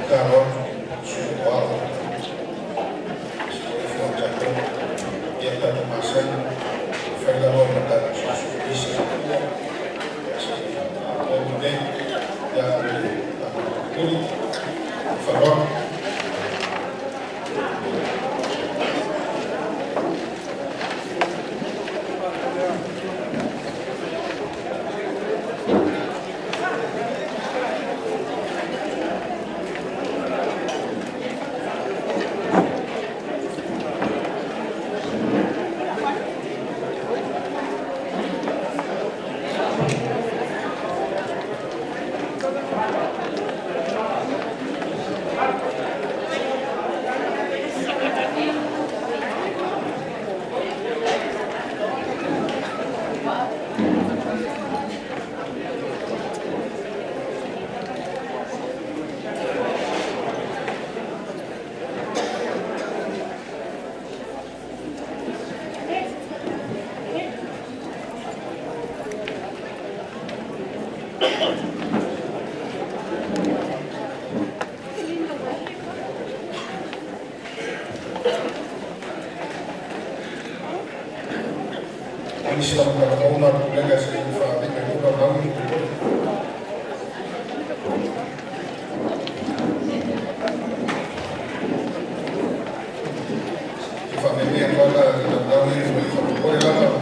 Carol, Chihuahua, Japão, e a Tata Marcelo, Fernando Montada, Justiça, o bem da política, por favor. Una colega se fa di che fa venire da un poi la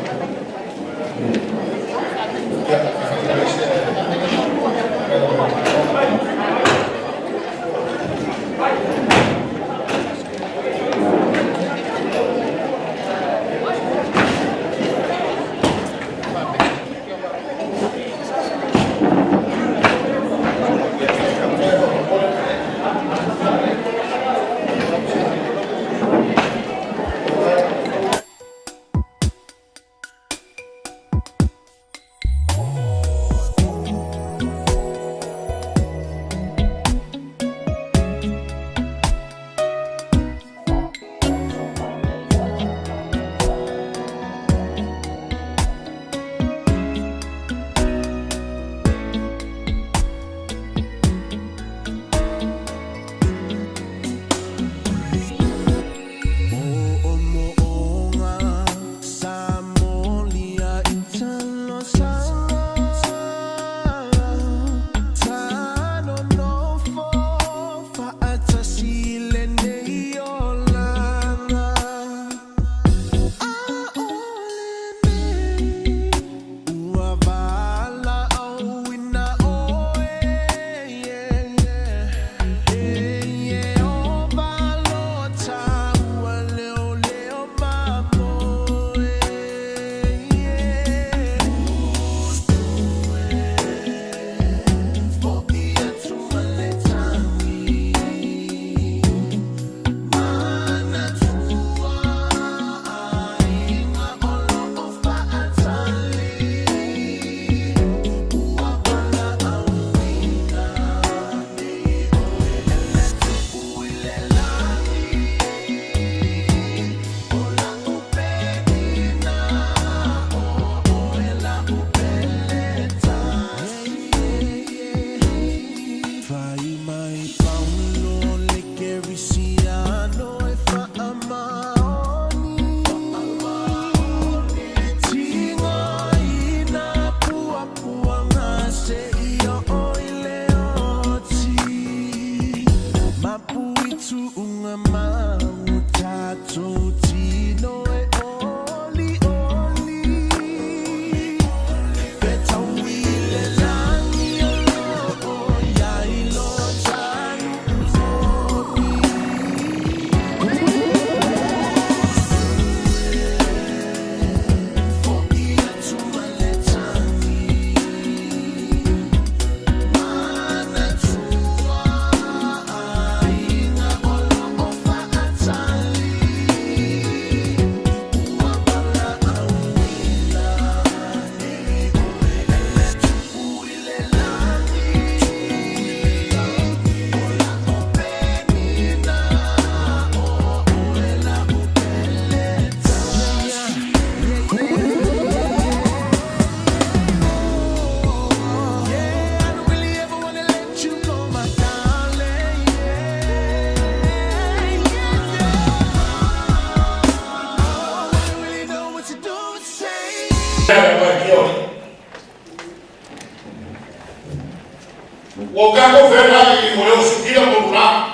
O kako vela I o sukila mo la.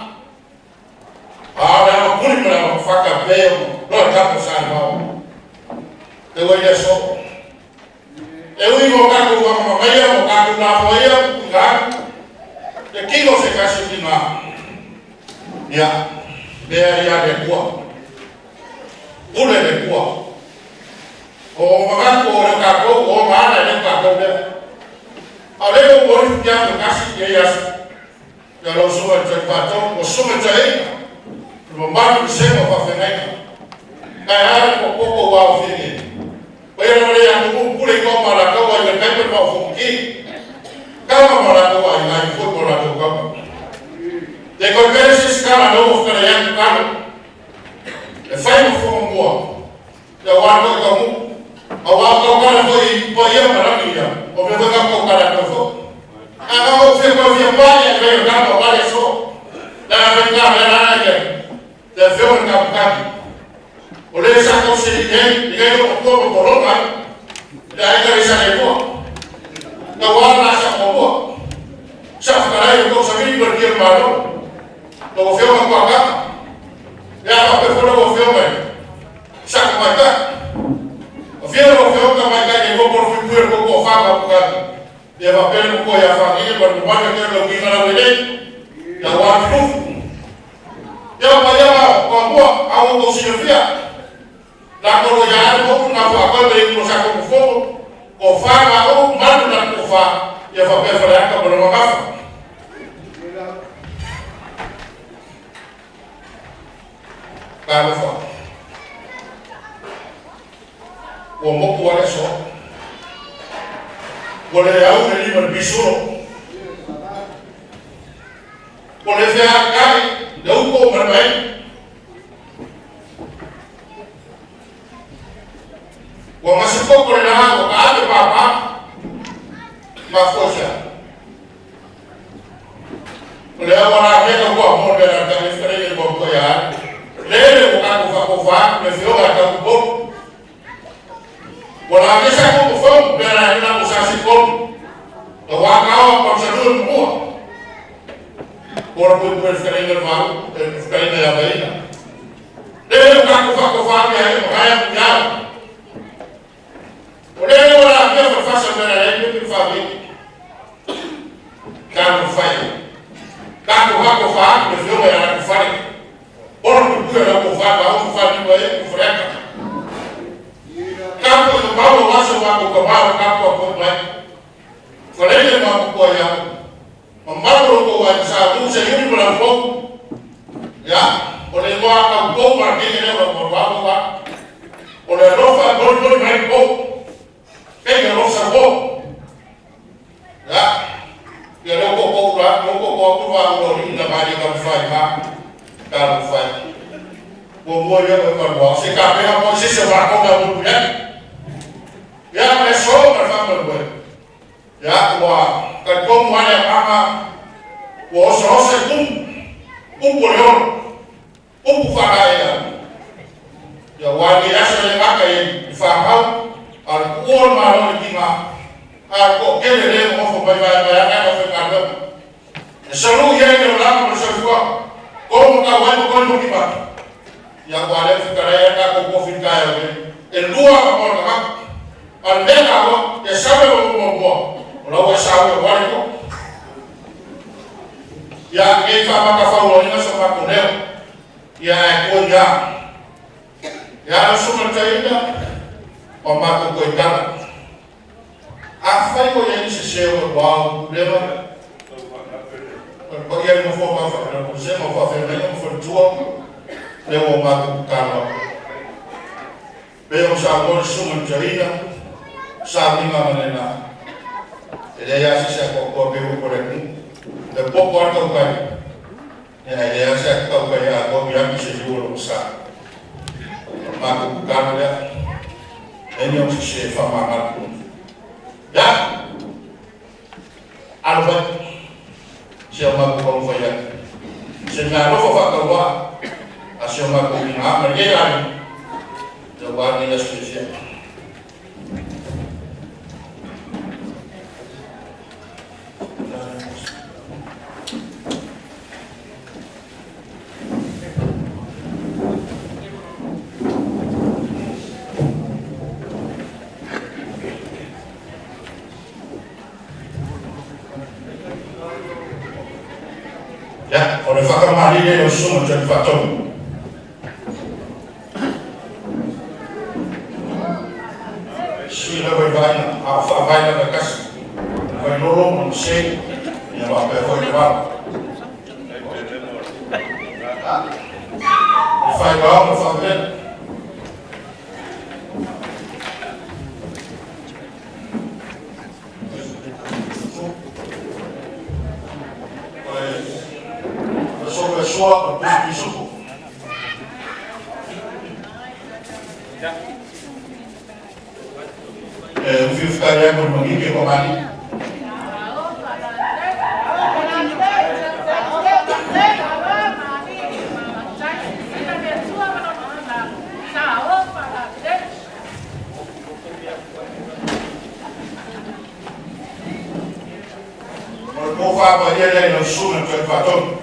Na kuni para faka peo, no kako sa mau. Te wo ia so. Eu o kako wa mamaya, o kako na foia, ga. Te kilo se kasi kina. Ya, bea ia de kwa. Ule de kwa. O magako o kako, o mana de kako de. Ale o boi ya de kasi ke ya. Ya lo so te pato, o so te ai. No mano se mo fa fenai. Kai ara ko koko wa fini. Oi no le ya ko pure ko mara ko wa le kai pa fo ki. Kama mara ko wa ai fo ko la ko ka. De ko vere se skala no mo fere ya ka. E fai mo fo mo. Ya wa ko ka mu. Awa ko ka la foi po ia mara ki ya. O me ka ko ka la ko fo. Aga o fe ko via pa ya ve ka ko va so. La ve ka la ya. Te veo en Capucati. O le sa ko se ninguém o povo toroma. Da aí que sai po. Da wala sa po. Sa farai ko sa vi por que malo. Do veo en Capucati. Ya pa fora o veo mai. Sa ko mai ta. O veo que mai ta que por futuro ko fa Capucati. E va pelo ko ya família por no vai ter lo que na vele. Ya wa flu. Eu vou com a boa, a um conselho lá quando já não vou na rua, quando ele não sabe como fogo, o fama ou mando na cofa, eu vou preferir que eu não faça. Cara, fala. O moco olha só. O leão ele vai bisuro. O leão cai. Đâu cô mà vậy? Wa masiko ko na ko ka de papa ma fosha. Le wa ke ko mo de la ta fere ko ko ya. Le ko fa le fio ga ka ko. Wa ke sa ko fo be na na ko sa si ko. To wa ka ko sa du mo. Por por ficar normal, ficar na Bahia. Deve o carro vai amanhã. O dele ora que faça bem que fazer. Carro vai. Carro vai que viu era que faz. Por por era que vai que freca. Carro do Paulo lá se vai com carro com vai. Falei não com ya. Mamalo ko wa sa tu se yuri bla fo ya o le mo aka ko ma ke ne ko wa o le rofa gol mai ko ke ne rofa ko ya ya le ko wa ri na mari ka fa ma ka fa mo ya ko wa se ka pe mo se va ko da mo ya le so ma fa mo ya wa kan ko mo ya ama wo so se kum ko leon kum fa ya ya wa ni asa le maka ye fa ha al ko ma lo ni ma a ko ke le mo fo ba ya ka fa ka do so lu ye ni la mo so ko mo ka wa ko mo ki ba ya wa le fa ya ka ko fi ka ya el lua ko ka al de ka ko ya sabe mo Lawa sawe wale ya ke fa maka fa wo ni so ma ko ne ya ko ya so ma taida o ma ko ko ta a fa ko ya ni se wo ba le ma ko ya mo fo ma fa ko se mo fa fe ne mo fo tuo le wo ma ko ka no be o sa mo so ma taida sa ni ma na ele ya se ko be ko le de poco alto kai ya se ko ko ya ko ya mi se juro sa ma ko ka ya ele o se fa ma ma ya alba se ma ko ko ya se na ro fa ka wa a se ma ko ni ma ma ya de wa ni la spécial. Ya, o le whakamari o sumo te whatomu. Sui la vai vaina, a whavaina da kasi. Vai lolo mo se, ia wape foi le wau. Whai wau mo whavena. Pessoa, isso. O fio ficaria com o nome que comande. O povo vai para ele no sul, no Equador.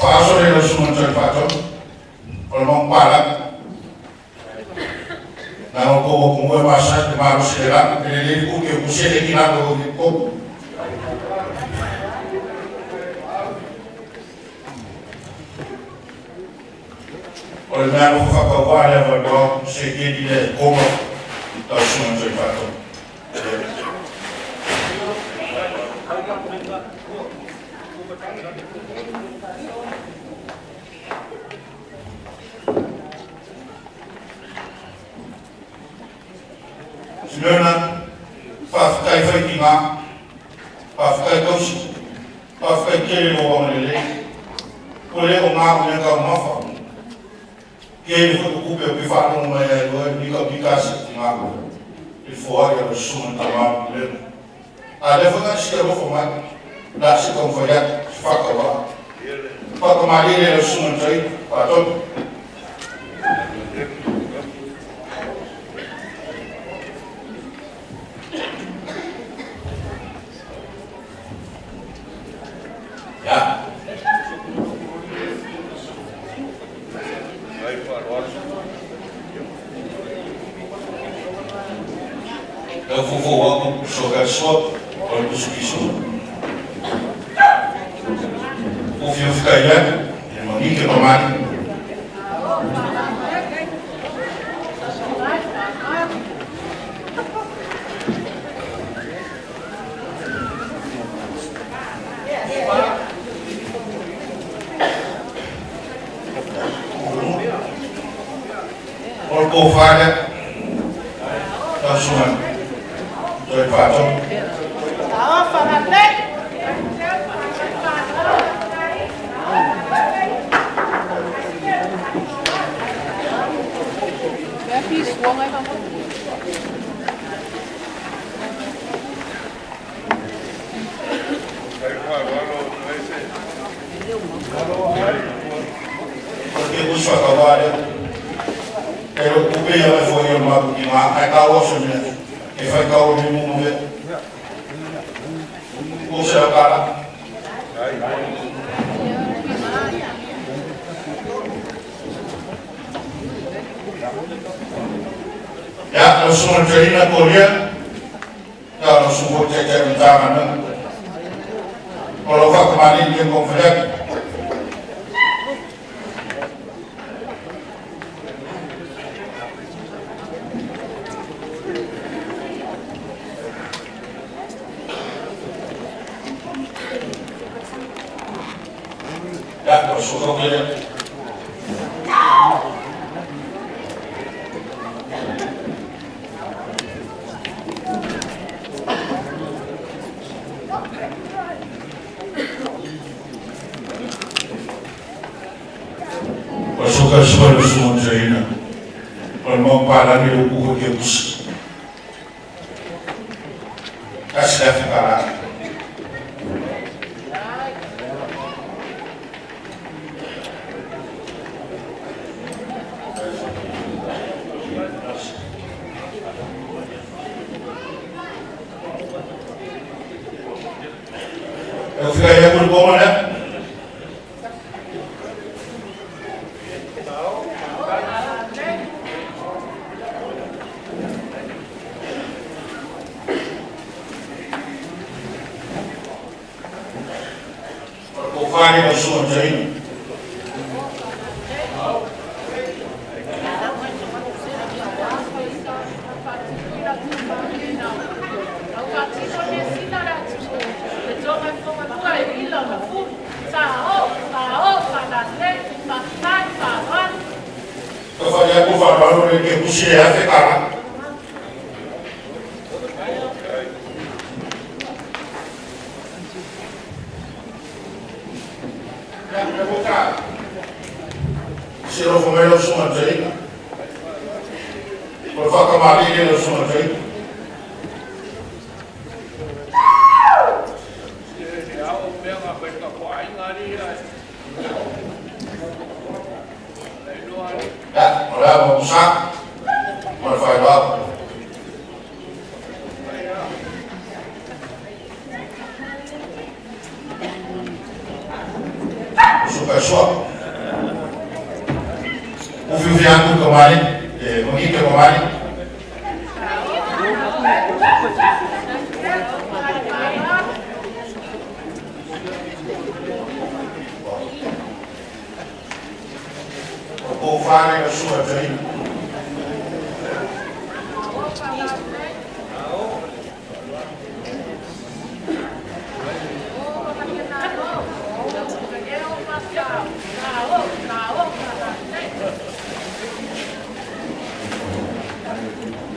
Paso de los sumos del pato, por mon pala, na no como pasa de malo será, que le digo que puse de quinado de copo. Por el menos facaguaya, pero se quiere como los sumos del pato. Semana, para ficar efetiva, para ficar doce, para ficar querendo o homem dele, por ele o mago nem cá uma forma. Que ele foi do cupe o que fala no meio do bico bicasse de mago, ele foi olha o sumo do mago dele. A levanta se eu vou formar, dá se como foi já, faca lá, faca marinha o sumo do aí, para todo. Eu vou voar jogar só para o discurso. O fio fica aí, uma mica tomada. Por covarde, da sua. Tôi vào trong. Đó, phần hành đấy. Bé phi xuống ấy không? Porque o senhor trabalha, eu ocupei a folha uma porque a carroça mesmo. E vai cá o mesmo ver. O seu cara. Ya, nós somos de na Coreia. Ya, nós somos de que tangan. Kalau vá kemarin dia konflik. Ya, nós somos de Soka suara semua China. Kalau parang ni lupa ke bus. Kasih sekarang. Saya pun bawa mana? Kufanya masomo zaidi. Kufanya baru ni kushia Afrika. Siro fumelo suma zaidi. Kufaka mali ile suma zaidi. Ya, mulai merusak, berfaedah. Suka suap. Uvivu yangu kembali, mengike kembali. Kufanya masomo zaidi.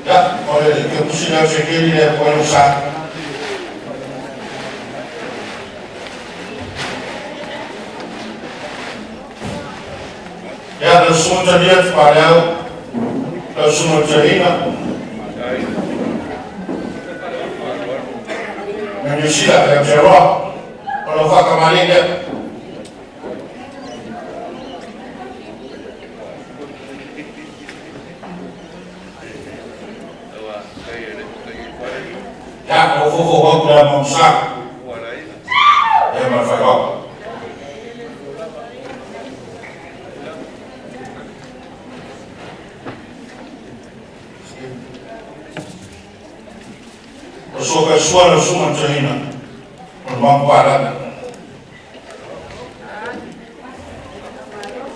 Ya, oleh keputusan sekali dia berusaha. Ya, semua dia pada semua cerita. Menyusul yang cerah, kalau fakir mali dia. Ya, kalau dalam mangsa, yang berfaedah. Soka suara semua China, bermanfaat.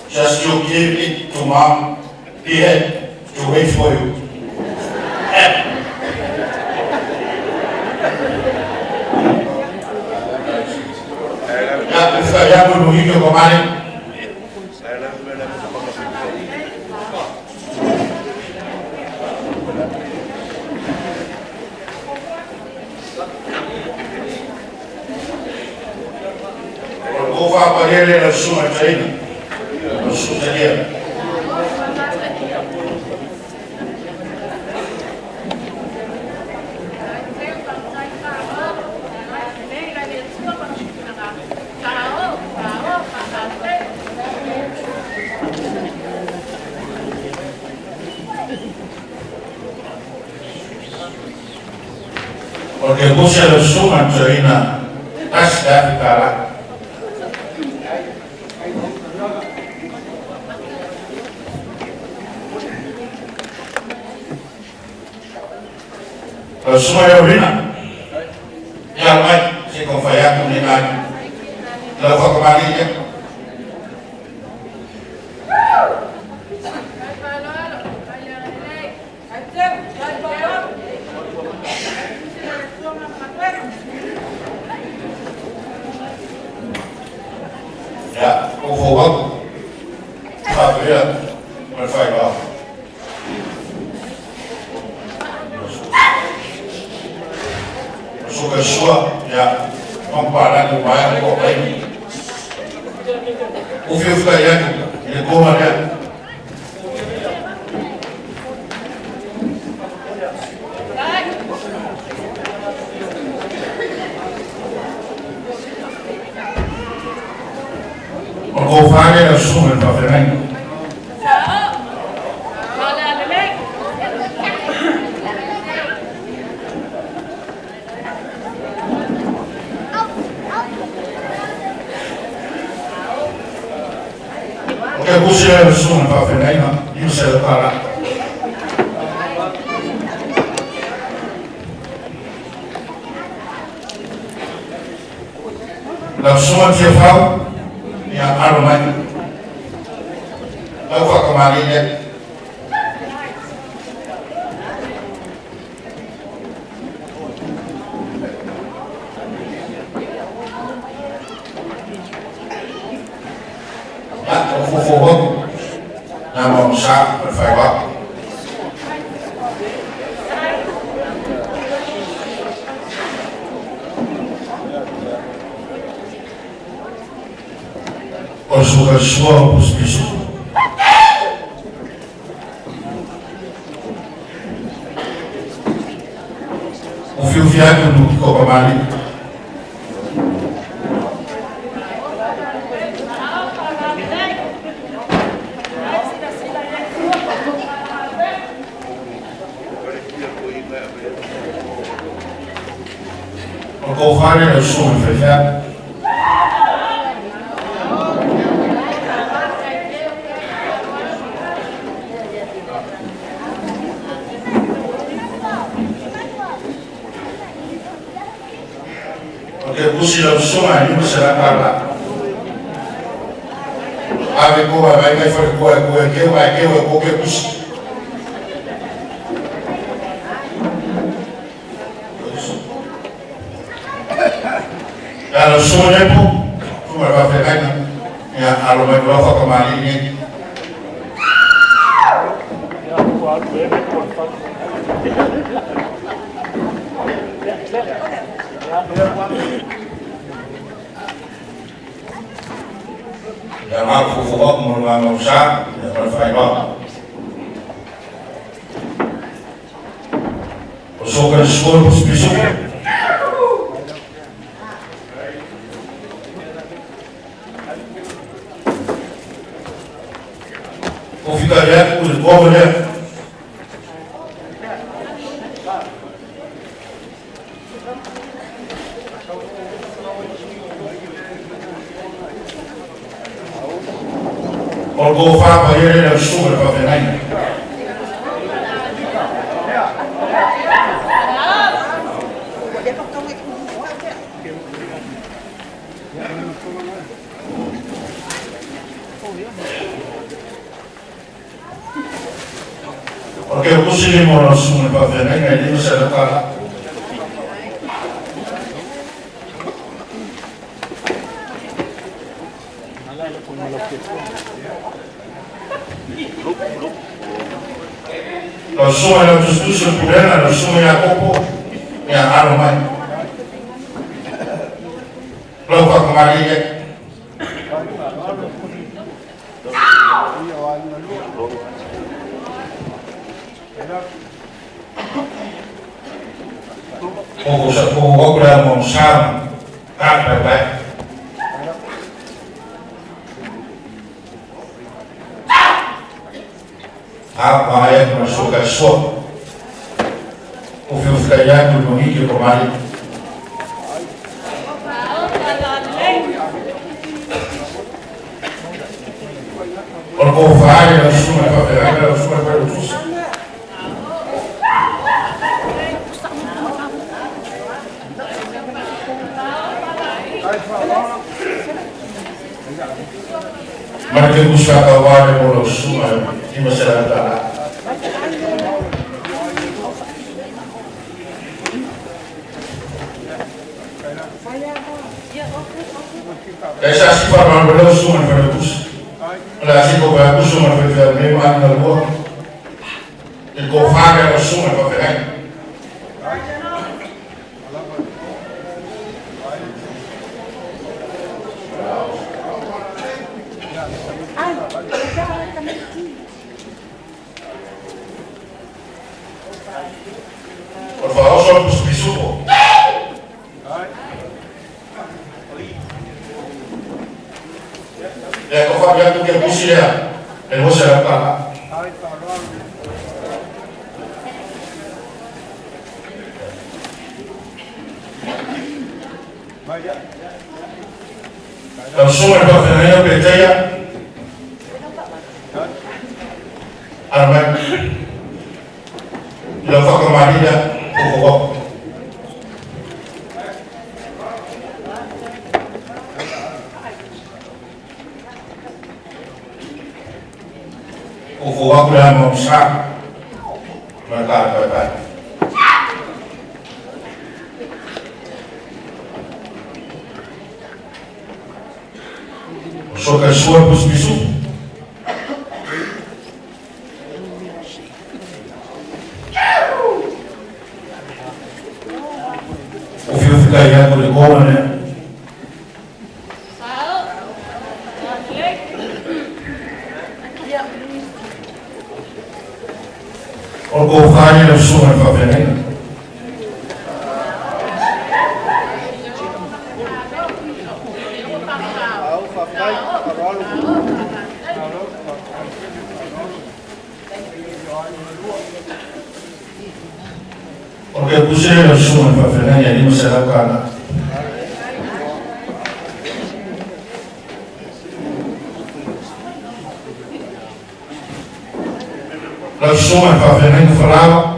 Just you give it to mom, here to wait for you. Ya, saya pun begitu kemarin. Kufa padele na suma China, suma dia. Porque você não suma China, está ficar. Semua yang bina, yang baik, si konfaya kemudian, lalu kembali je. Ya, kufawak, kafirat, berfaedah. Suka suap, ya, memparang upaya kau ini. Ufiuf kaya, ini kau mana? fare la sua in Paferengo. Che busca la sua in Paferengo, io se lo parla. La sua tia fa yang aromanya lalu kembali dia ya fufu nama usaha berfaedah Suka suara bisu. O fio viado no Copa Mali. O Covare é o som fechado. Kusi la usoma ni musala kala ave ko va vai fare ko ke kusi la usoma ne po kuma va fe kana ya alo mai va fa kama ni yang aku fokus mengenai usaha yang berfaedah. Usahakan sekolah besok. Oficialnya udah boleh. Kalau fala para ele é chuva para Fernando. Porque eu consegui morar chuva para Fernando, ele não se dá. La sua è la giustizia purena, la sua è la copo e la aromai. Lo fa con Maria. Poco la monsam, per apa yang masuk ke suap ufil kaya memenuhi kembali kalau faham yang semua apa semua berus mereka usaha awal yang semua di masyarakat. Essa sifat orang berdosa berdosa. Lagi kau berdosa berdosa memang ada buat. Kau faham berdosa berdosa. Por favor, solo os bisupo. Ya kau fa ya tu ke kusia e mo se ka la suma pa fa ya pe ya arma la fa ka maria ko o fogo lá no chá, mas vai. O senhor quer suar para os bichos? O fio fica aí por igual, né? O Governo não suma para ver. Porque o Governo não suma para ver, ele não será cara. Nós somos para ver nem falar,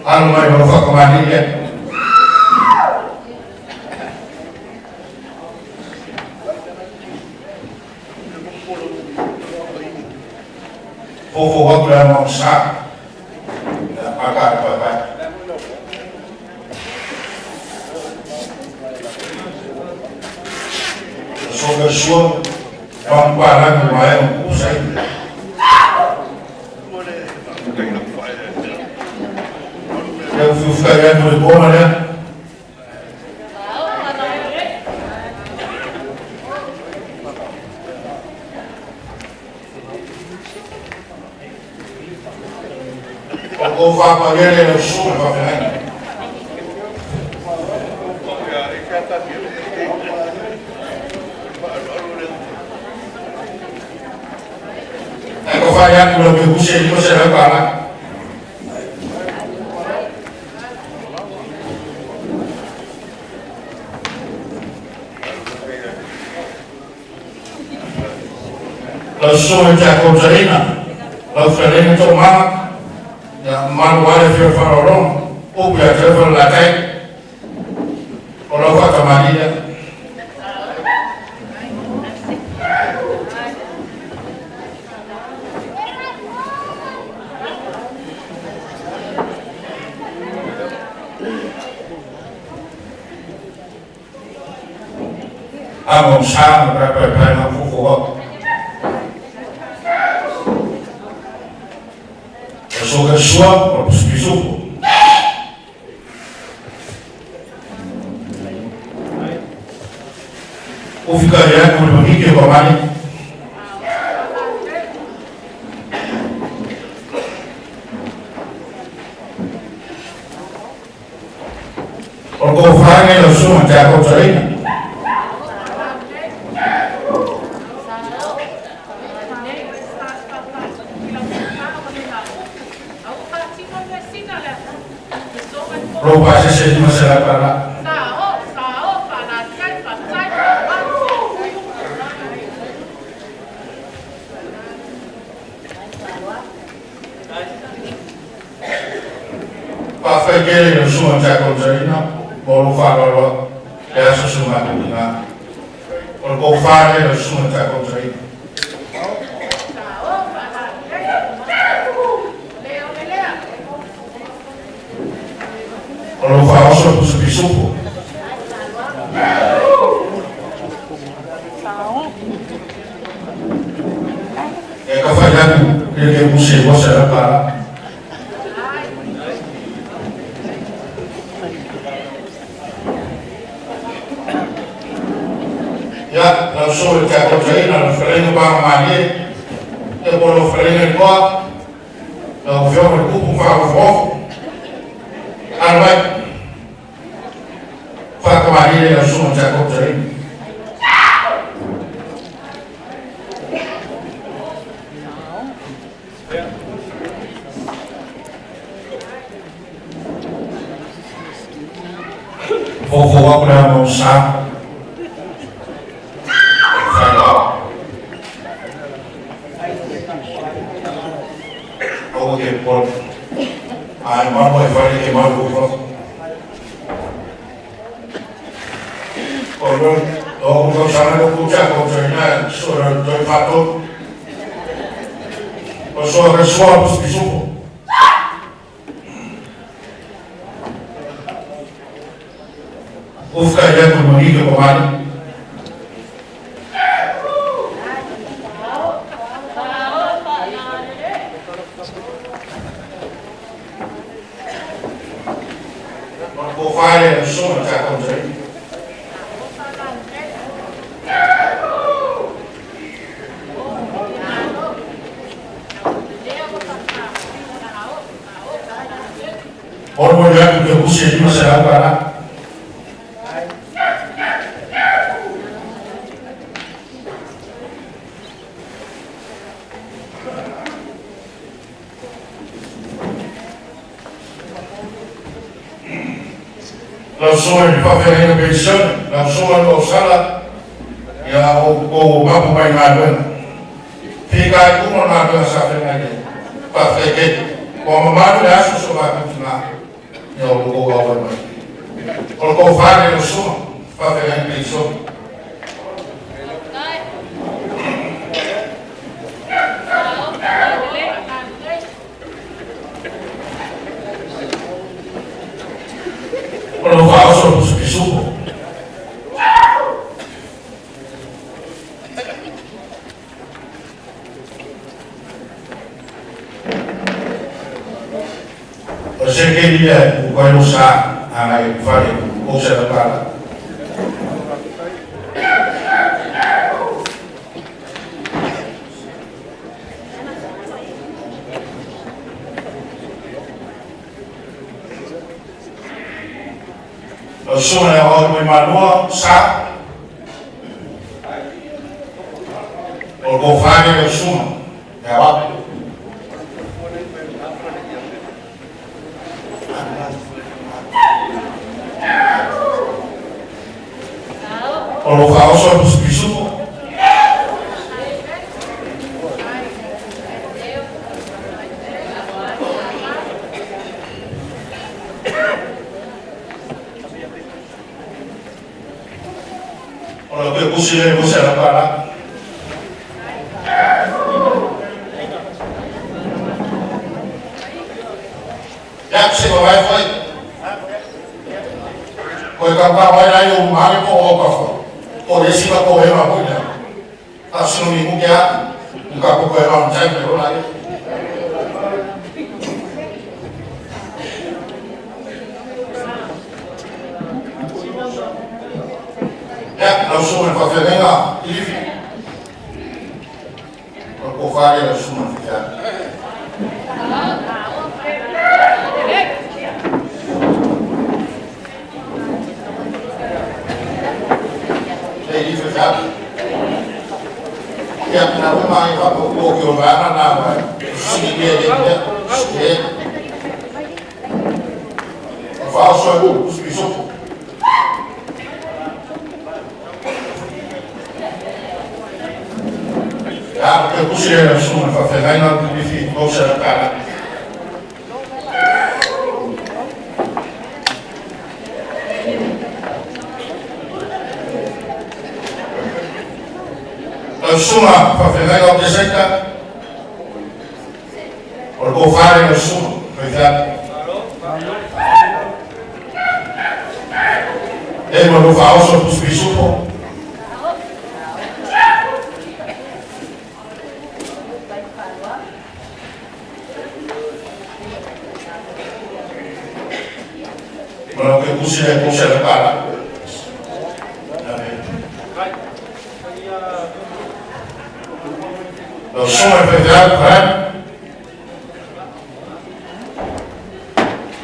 a não vai falar com a Maria. O fogo vai para almoçar, pagar papai. Eu sou pessoa, vamos parar com o curso aí. Eu fui ficar no Igoma, né? Eu vou falar para ele no sul, para ver. Eu vou falar que o meu curso ele não será para la sua giacomarina, la farina tomata, la manuale per farò o per fare la testa, o la fatta Maria. Amo sana per la fuoco. Eu sou sua para os bichos. O ficaria com o bonito e o mamãe. O Governo é o sumo de aconselhamento. Roupa se sente mais será para lá. Para fazer o som já conserina, bolo falo é a suma do na. O Governo é o som já conserina. Kalau falo sobre os bichos, é que falhando que ele busque você para já não sou que a coisa não freno para Maria, eu vou freno igual, não vou me culpar para o fogo. Armai Fata Maria é o som de aconselhamento. Boa para almoçar. Vai lá. Ou que pode. A irmã vai fazer que mais vou. Kalau untuk sana puncak konsernya sudah terpatut. Suara harus disuruh. Ufka yang kembali ke kemana? Berkofar yang semua tak konser. Orang yang berusia di masa barat, langsung dipakai pensiun, langsung mau salat, ya mau mampu main main, tiga itu mau main sampai lagi, pakai ke, mau main ya susah banget. Eu vou agora mais. Colocou vaga no sul para pegar em pensão. Colocou a sobre o bicho. Você queria vai usar a fazer observar. O som é o Emmanuel Sá. O Gofari é o som. É o colocar sobre os bichos. Olha, eu consigo você para já que você vai foi capaz vai lá e o mar e coloca por esse vai correr uma coisa. Assim não me muda, nunca vou correr uma coisa, mas lá. Nós somos para fazer lá, livre. Para covar nós somos ficar. Livre já. E a minha mãe vai para o pouco vai na nave. Se falso é os bichos. Ah, porque eu puxei a suma para pegar e não me fiz bolsa da cara. A suma para pegar e não deseja. Por cofar a suma, cuidado. Ele não falso os bichos. Kalau ke usia para. Lo sono preparato per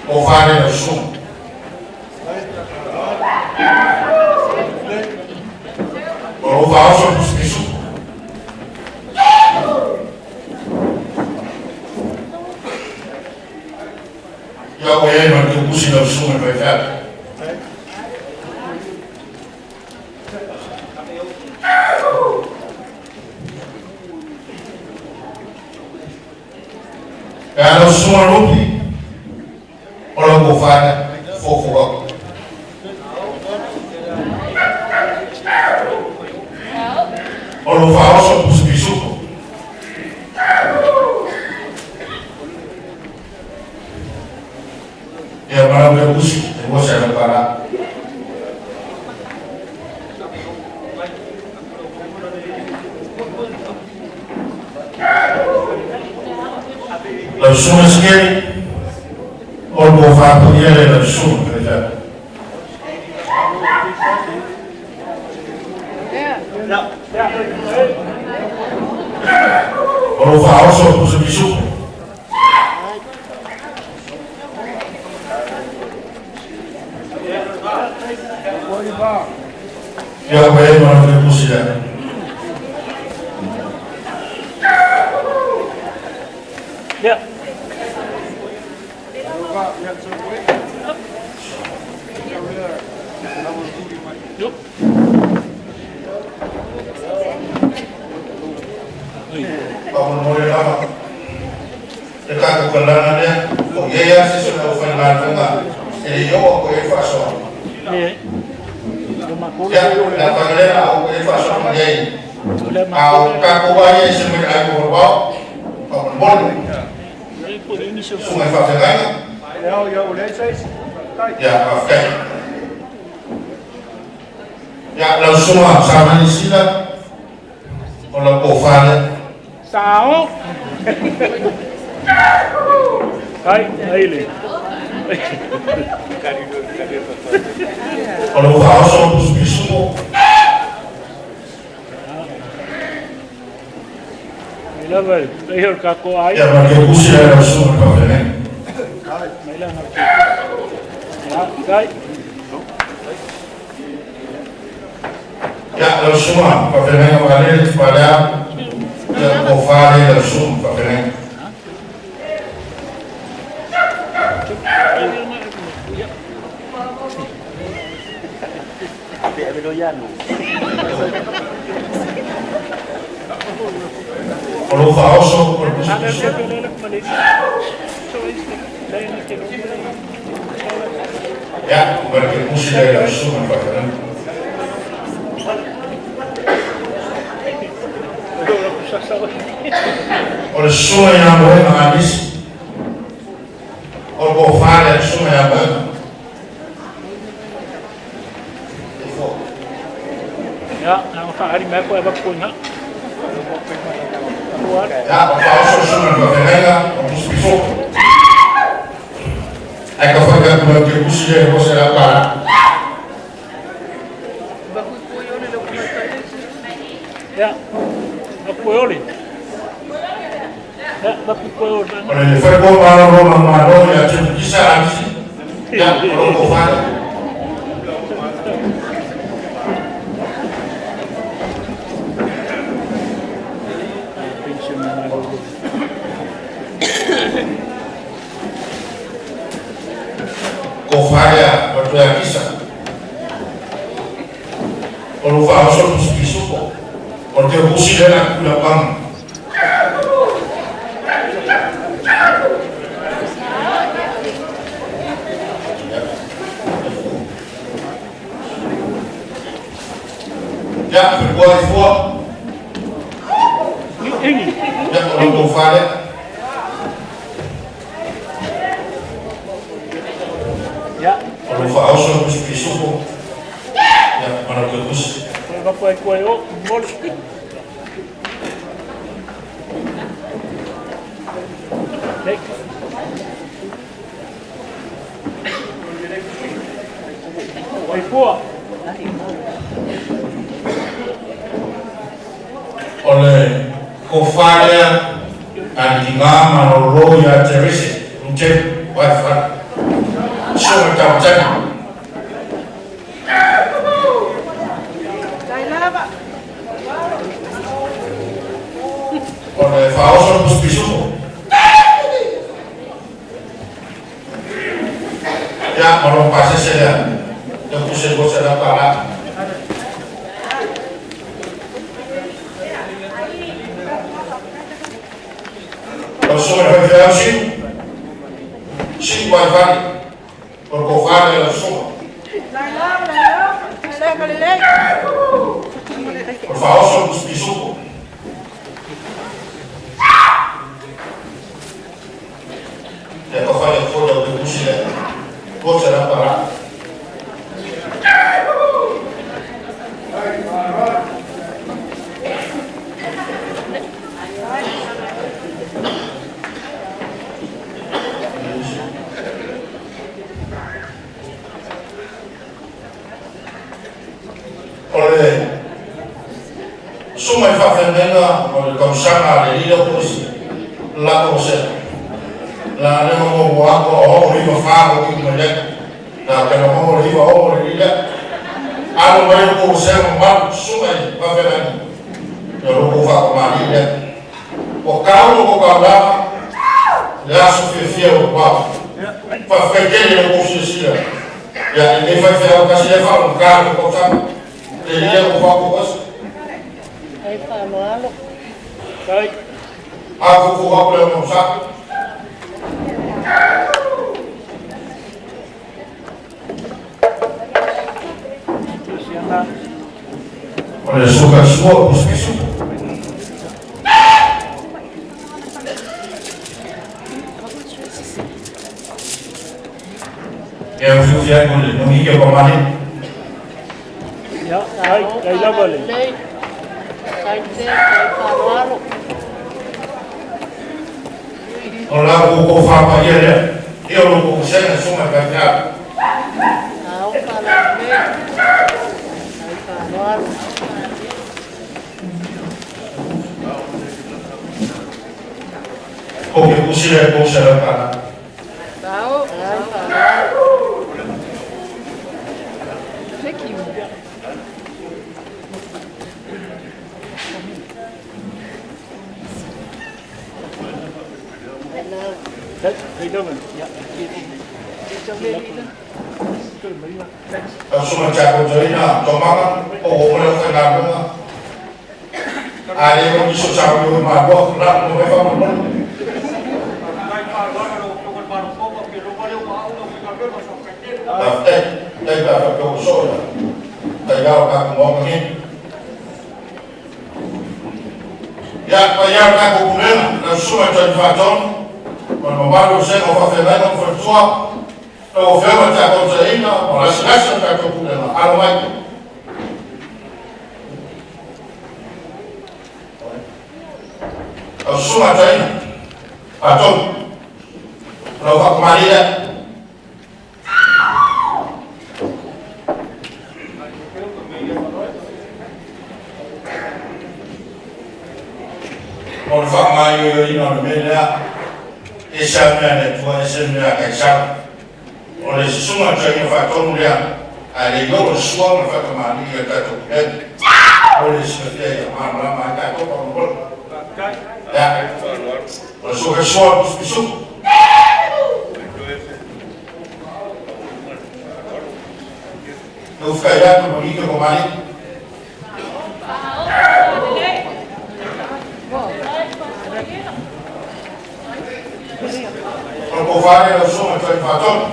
o fare lo suo. Lo faccio più spesso. Io voglio che usi lo suo preparato. Kalau semua rupi orang bofada fofo orang fao so busbisuko ya para bebusi eu serve para la suma skeri or bofa poniere la suma prefere or fa oso busbisuko ya vai mana bebusi ya Yeah. Yuk. Bangun mulai lama dekat kebenarannya kok ya sih sudah final enggak jadi yo kok infasio ya la panglera o infasio ngai au kakuwaye semir aku berbau bangun mulai sungai Fatenga ya oke ya lalu semua sama di sini kalau kofale Sao. Hai, Aile. kalau kau so bisu Mila bai, tehor kako ai. ya pakai busi ya semua Fatenga Mila na. Ya, kai. ya lalu semua Fatenga kembali pada yang kofale dan semua Fatenga kalau kau so Ada bisu dia balik. So ini lain ke ya pakai busi ya semua Fatenga oleh semua yang boleh mengadis oleh kofale semua yang boleh Ya, ang hari mai ko eba punya. Buat. ya kau so semua Fatenga busi bisu eka faga pakai busi ya bos ya para Ya. Apa oli? Ya, tapi ko oli. oleh fago maro maro ya cuma bisa habis ya kalau kofale Pension na dulu. kofale waktu yang bisa kalau kau so bisu porque busi ya nak bang ya berbuat buat Ini. ya kalau kofale Ya, kalau kau so bisu ya mana bagus kalau ko yo, bol. Nek. Oi, pô. oleh kofale antingama no ya terese unje wifi so tak oleh faoso bisu ya kalau pasnya saya yang pusing bos ada para Los o cinco vai vale, porque o vale é o suma. Por favor, só dos pisuco. É que eu falei que foi o que você pode ser parado. Olha, suma e fazenda, olha, como chama a lei da polícia, lá com você. Lá não vou voar com o livro fago que me lê, lá que não vou livro o livro, a não vai com você um barco suma e fazenda, eu não vou falar com a lei, o carro não vou falar, já suficiente o barco, para fazer ele não conseguir, já ninguém vai fazer o que se leva um carro com sabe. Ele ia com o você. Aí tá, mano. Vai. Vou com o meu saco. Olha, suca sua, os bichos. Eu fui vier com ele, não ia com a marinha. Ja, aí já valeu. Olá, vou falar para ele. Eu não vou ser na sua casa. Porque você é bom ser para. Aí já valeu. Semua cakap jadi nak, cuma orang kenal mana. Ada yang susah di rumah, buat nak mereka mana. Tapi dapat keusul, tapi kalau ngomong ini, ya payah aku pulang, semua jadi facon, membantu saya memfasilitasi mempersuap. O ferro está construindo, a cidade está construindo, a Alemanha. A sua treina, a tom, a Maria. O Maria não me dá, esse é o meu queixado. Olha, se uma coisa vai tomar, aí eu sou uma fatamani que está tomando. Olha, se me der a mão, mas está tomando. Já, eu sou que sou dos bichos. Eu fiquei lá no bonito com a mãe. O povo eu sou uma coisa vai tomar.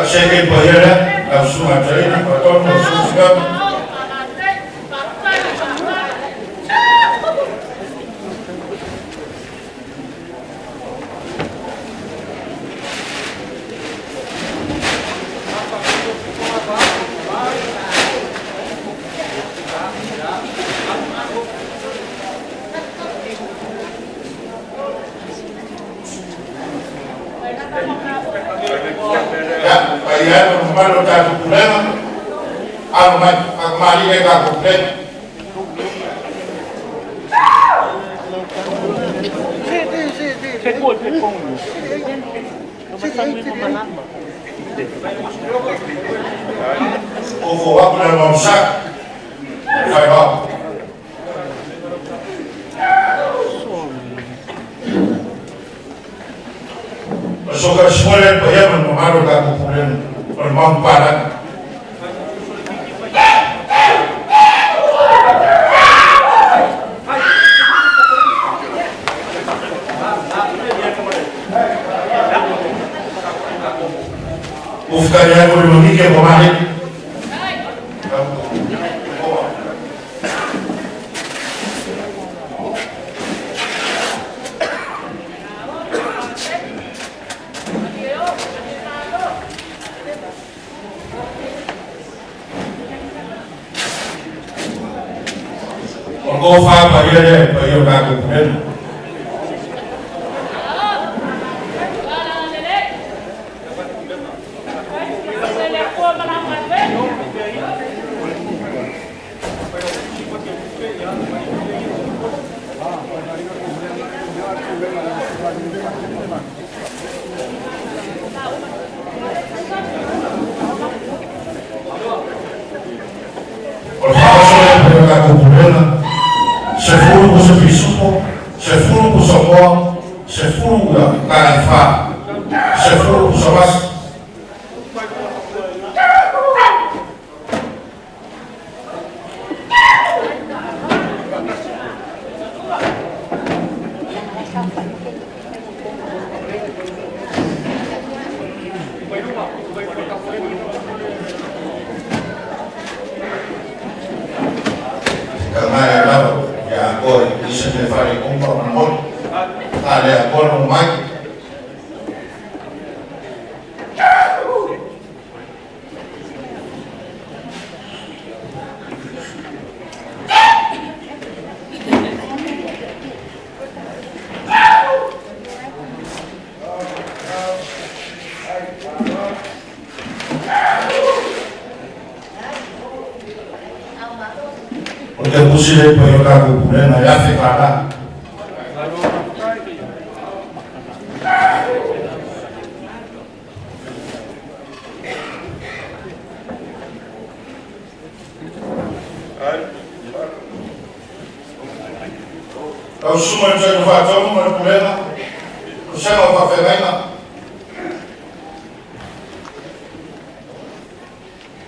Cheguei para ele, a sua treina, para todo mundo. Aí é no número da problema, a Maria está com problema. Chegou o telefone. O vou abrir o meu saco, vai lá. sou que escolher para ele, não há lugar para o problema, para não parar. O ficar aí agora no Nique é bom, né? Vou falar para ele dar com ele. Por favor, dar com ele. Se furu ku sepisupo, se furu ku sopo, se furu ku kaifa, se furu ku somas. Karena ya agora isso que faz com o amor, ali agora no mais. Porque é possível para eu dar com o problema, já ficar lá. Eu sumo de inovação, não é problema. O céu não vai fazer nada.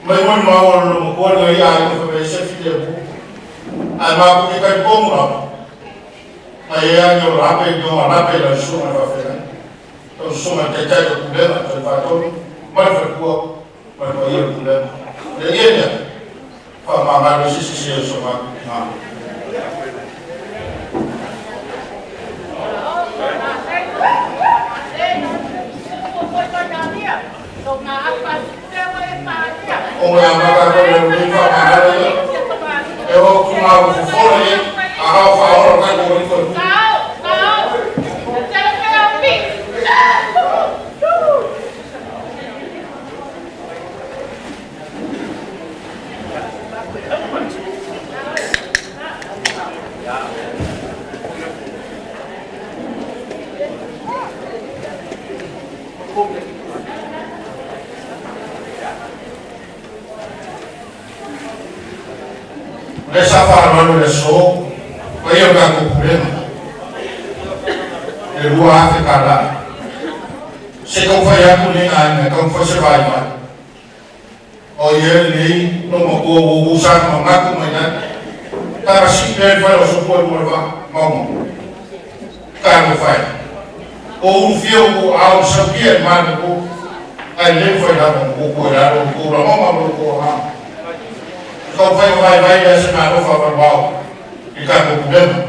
Mas quando uma hora no corpo, aí a água vai ser filha. Ai ma ku kai bom não. Aí eu lá pela suma vai fazer. Eu suma que tem o problema, eu faço, mas foi pouco, mas foi o problema. Ele para mamar se eu suma. Como é uma coisa eu vim falar eu vou tomar o fone aí, a Rafa agora vai com o fone. Essa farmácia é só, vai jogar com o problema. Eu vou ficar lá. Se eu for com ninguém, como você vai? Olha ele, não vou usar uma máquina, né? Estava assim, ele vai ao seu corpo levar, vamos. Carro vai. Ou um fio, ao sabia, mano, aí ele foi lá, vou cuidar, vamos. Então vai essa na Rafa verbal e cá com o problema.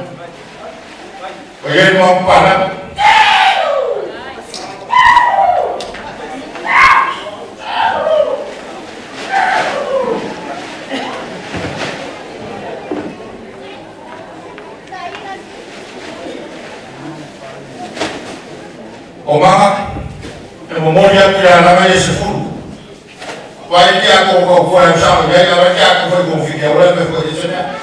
Ele não para. Omar, eu vou morrer aqui na minha seguro. Vai ter a coisa sabe, vai ter a coisa com fica, agora vai fazer isso né?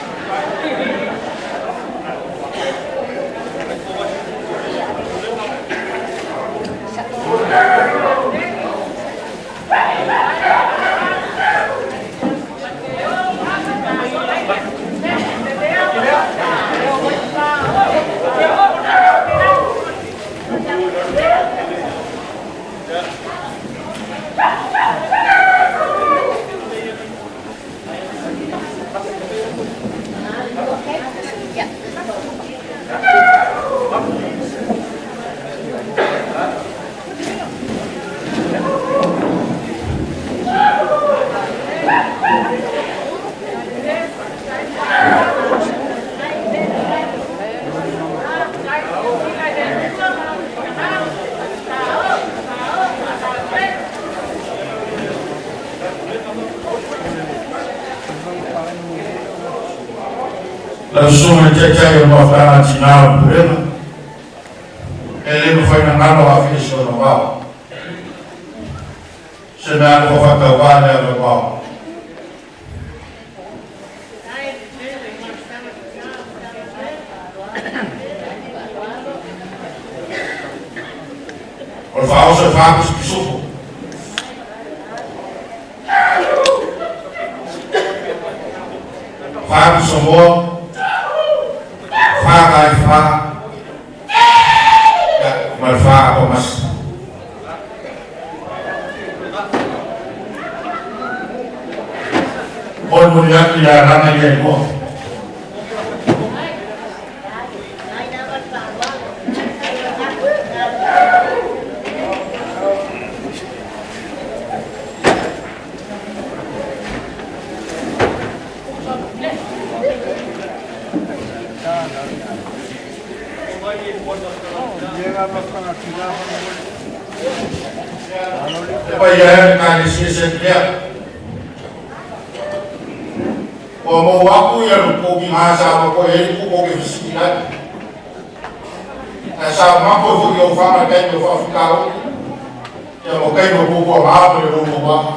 Langsung aja yang mafana Cina berema, ele foi na nada a fiz no mal, se não vou fazer vale no mal. O falso fatos que supo. Fatos são bons. Malfa o mas bon melihat liaran yang mo Bayar kali sekian. Mau aku yang pergi masa apa yang aku pergi sekian. Sama aku pergi ufana kan ufana kau. Yang mau kan aku pergi apa yang aku pergi.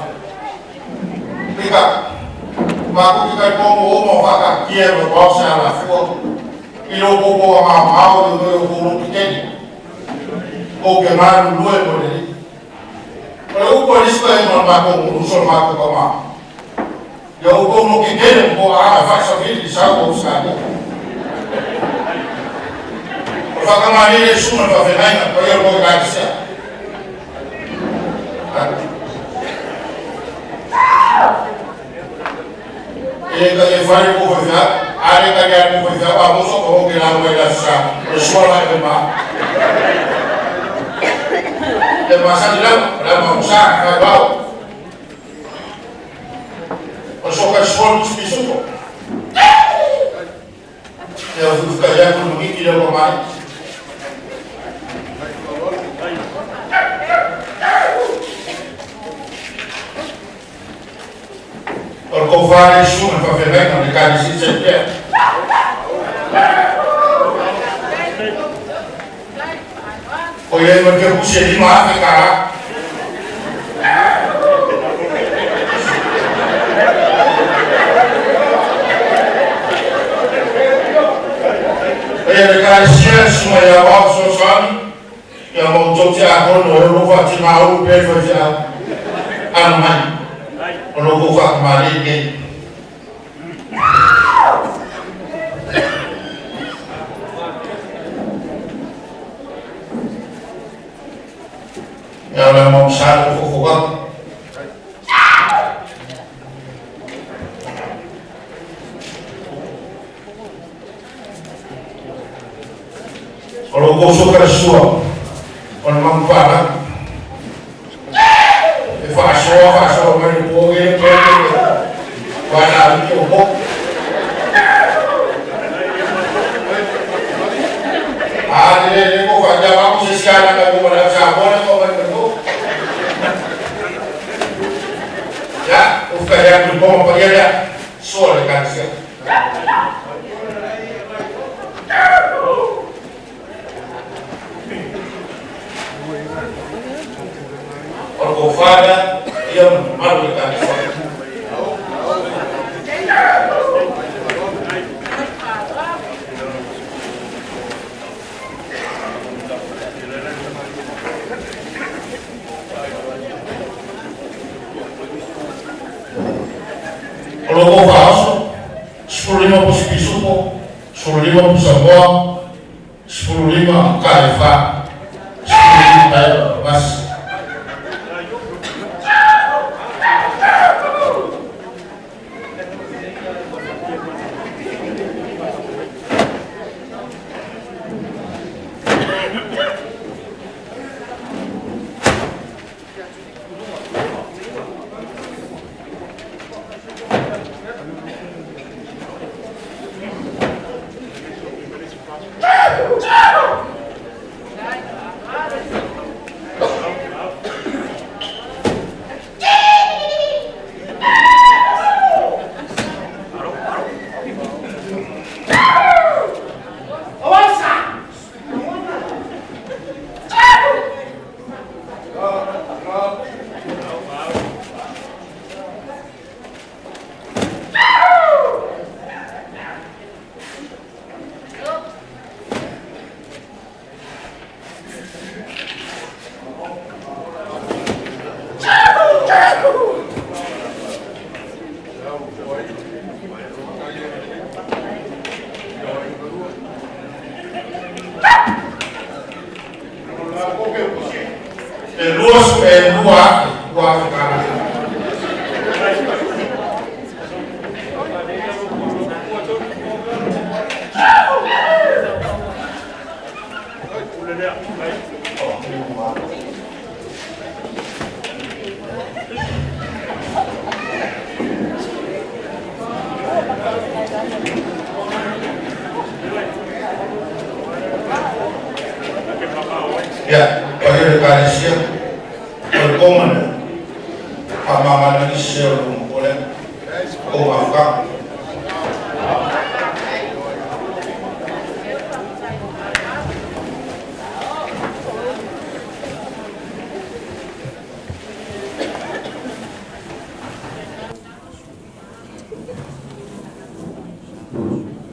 Jika aku kita mau fakar kia berbahasa Arab. Ilo pergi apa yang aku pergi. Kau kemana dulu yang boleh. Kalau polis tu yang melakukan urusan melakukan koma, ya hukum mungkin dia mau faksa fil disahkan sekali. Kalau kemarin dia semua berfirman, kau yang mau gaji. Ini kalau fari kau berfirman, ada kerja kau berfirman, apa musuh kau kena mau gaji. Semua lagi bermak. Dan masa dalam usaha kalau masukkan sekolah bisnis itu, ya untuk kerja ekonomi tidak bermain. Kalau kau faham semua perfirman yang dikasih setiap. O yang mereka usia 5 sekarang, yang dikasih semua yang mau sosial, yang mau coba aku lupa cina aku berfirman, aman, lupa kembali ini. Yang mau satu fufukan, kalau kau suka suap, kalau manfaat, faswa menipuin, pada cukup. Ada kau kerja aku sekarang aku berada sabun kau berbentuk. Ya, ukaya berbohong pagaya, soal kanser. Kalau fada, ia malu kanser. Kalau kau falso, 10.000 pisupo, 10.000 Samboa, 10.000 Kaifa, 10.000 mas. Ya, pada kali siap berkomen pamaman ini siap oleh Omafka.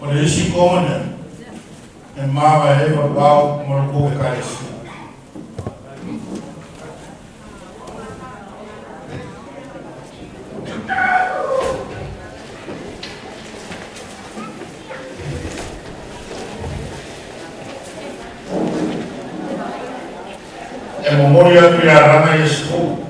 Oleh si komen en mama even bouw merko kali siap. En memoria de la rama y escudo.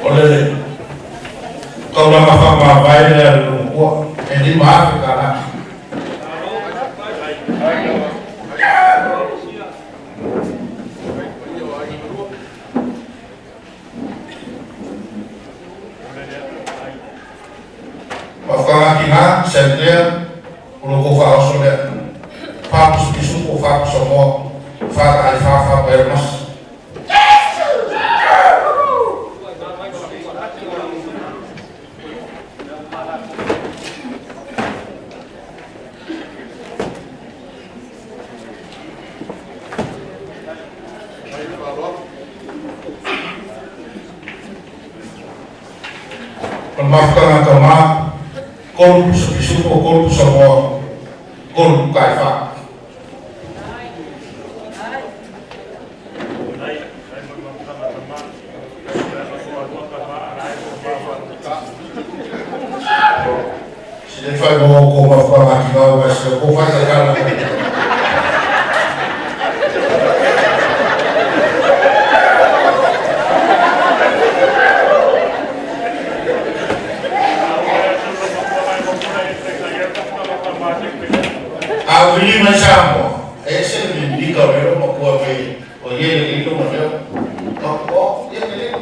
Oleh kau nama apa bayar lupa, ini maaf karena maafkan kita setiap lupa kau sudah fokus disuku fokus semua fat alfa bermas. Maafkan agama, korupsi disuku korupsi semua korupsi kaifa. Jadi saya mau maafkan lagi kau masih kau fajar. Abili macam, ese me indica ver uma coisa aí, o ele itu macam, oh, ele,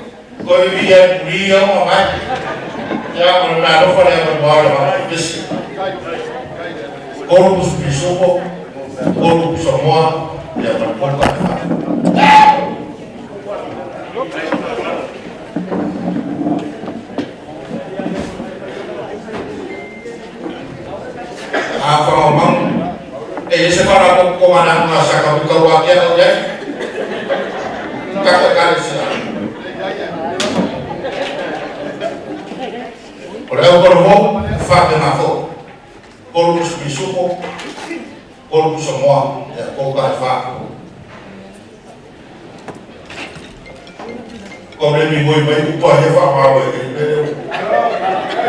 kau dia uma mais, já mengenal apa yang berbahaya, bis, korupsi bisuko, korupsi semua yang berkorban. Apa ngomong? Sekarang komandan masa kami keluarga oleh kakak kali siapa? Oleh berbohong, fakir nafsu, korupsi bisuko, korupsi semua, ya korupsi fakir. Kemudian ibu-ibu upah ya fakir apa ini?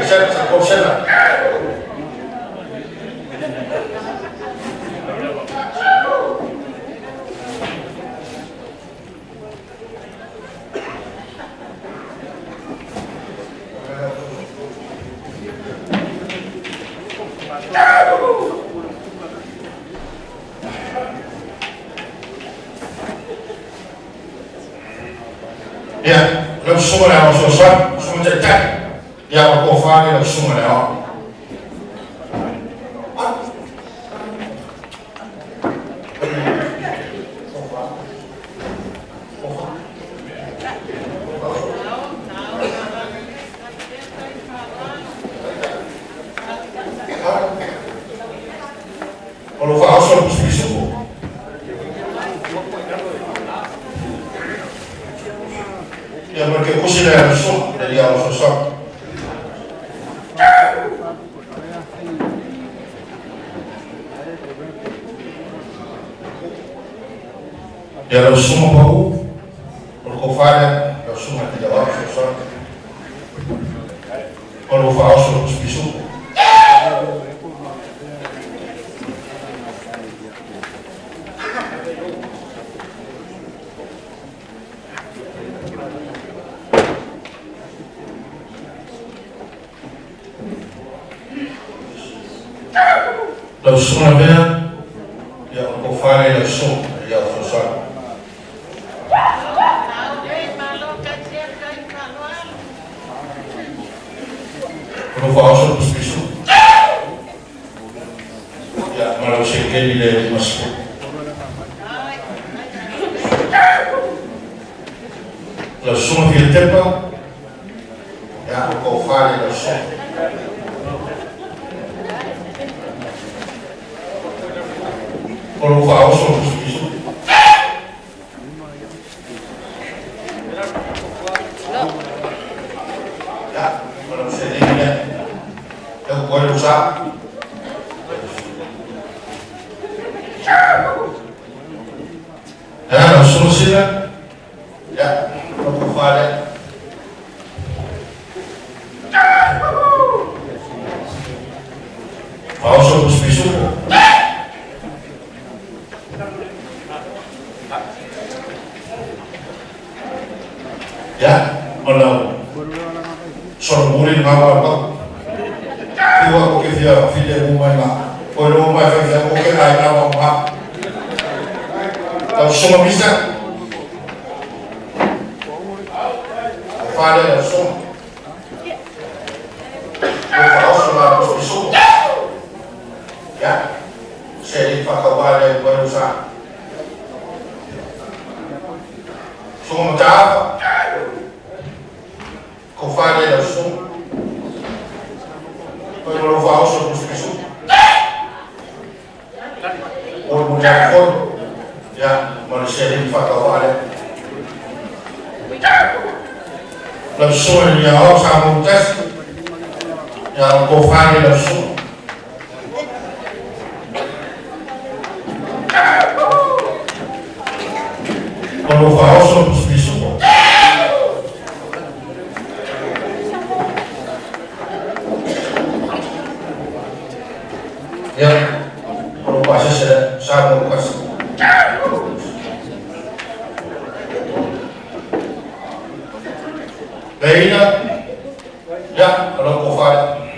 Saya sekolah. Ya, lo suma na so sa, suma ta. Ya ko fa ni lo suma na. Kalau fa so bisu. Ya porque kusila ya so, dari ya so sa. Ya lo suma bau, kalau fa lo suma tidak wa so sa. Kalau fa so bisu. Lo suma bea, ya ko fa lo suma, ya so sa. Kalau fa so bisu. Ya, malu sekali le masuk. Lo suma fil tempo, ya ko fa lo suma. Kalau fa so bisu. Ya, malu sekali le. Ya ko usah. Ya, langsung sila. Ya, kalau fale. Mau so bisu. Ya, kalau sorburin ngawa ba. Tiwa ko kifia filha umay na. Kalau umay filha ko kaya na ba. Tahu semua bisa. Fale lo suma. Kalau semua bisu. Ya, saya pakawale berusaha. Semua macam kau fale lo suma. Kalau fao so bisu. Orang muda pun ya manusia ini pakawale. Lo suma ni awak sama tes. Ya kau fale lo suma. Kalau fao so bisu. Ya, kalau bahasa saya mau kasih. Baiknya, ya kalau kau fale.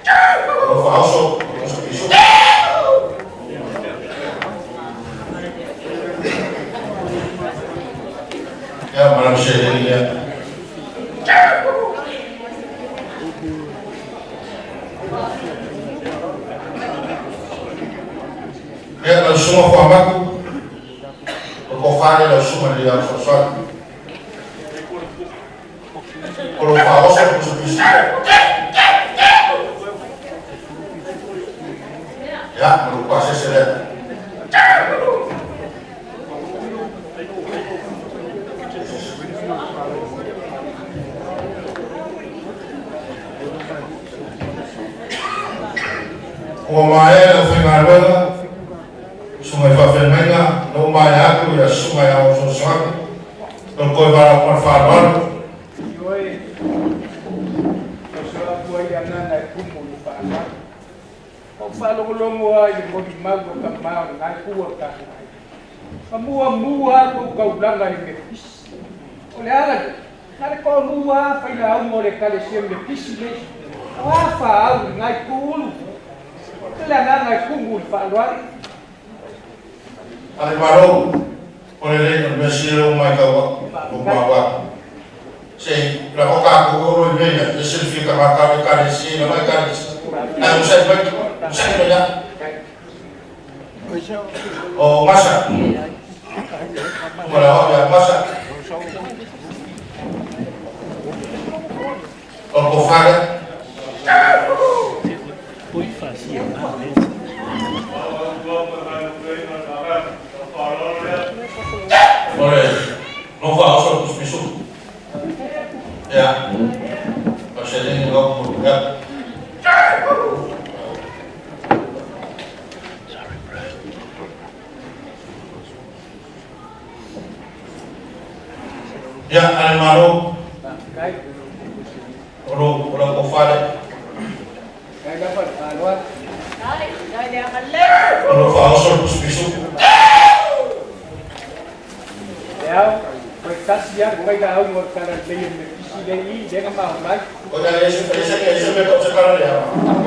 Kalau fao so bisu. Ya malam saya ini ya. Ya kalau semua formato, kalau fale lo suma dia sosok. Kalau fao so bisu. Ya merupakan sesuatu. Kumaela finalwela sumai fafenga no mai aku ya sumai au sosok no koi bara kwa farwal Yoi. Pasal aku yang nak kumpul farwal. Kau falong-long ay mo gimago kamao ngai kuwa ka. Mua kau blanga ni pis. Olha ala. Nare ko mua fa ila mo le kale sempre pis le. Wa fa au ngai kulu. Kala ngai kungul farwal. Alvaro, Oleh ini mesir umai kau rumah sei la oka ko ro ni ya certifica marcare care si la mai care non sai ya oh masa mulai ya masa oh ko fare poi fazia oleh non fa solo spisu ya pasal ini kau buka ya animalo orang kofade Kaya dapat alwat. Dai dia malek. orang faosol spisu Ya, kuitas dia kuai dah tahu buat kanan lain mesti dari dia kan mau lagi. kau dah ese betul sekarang ya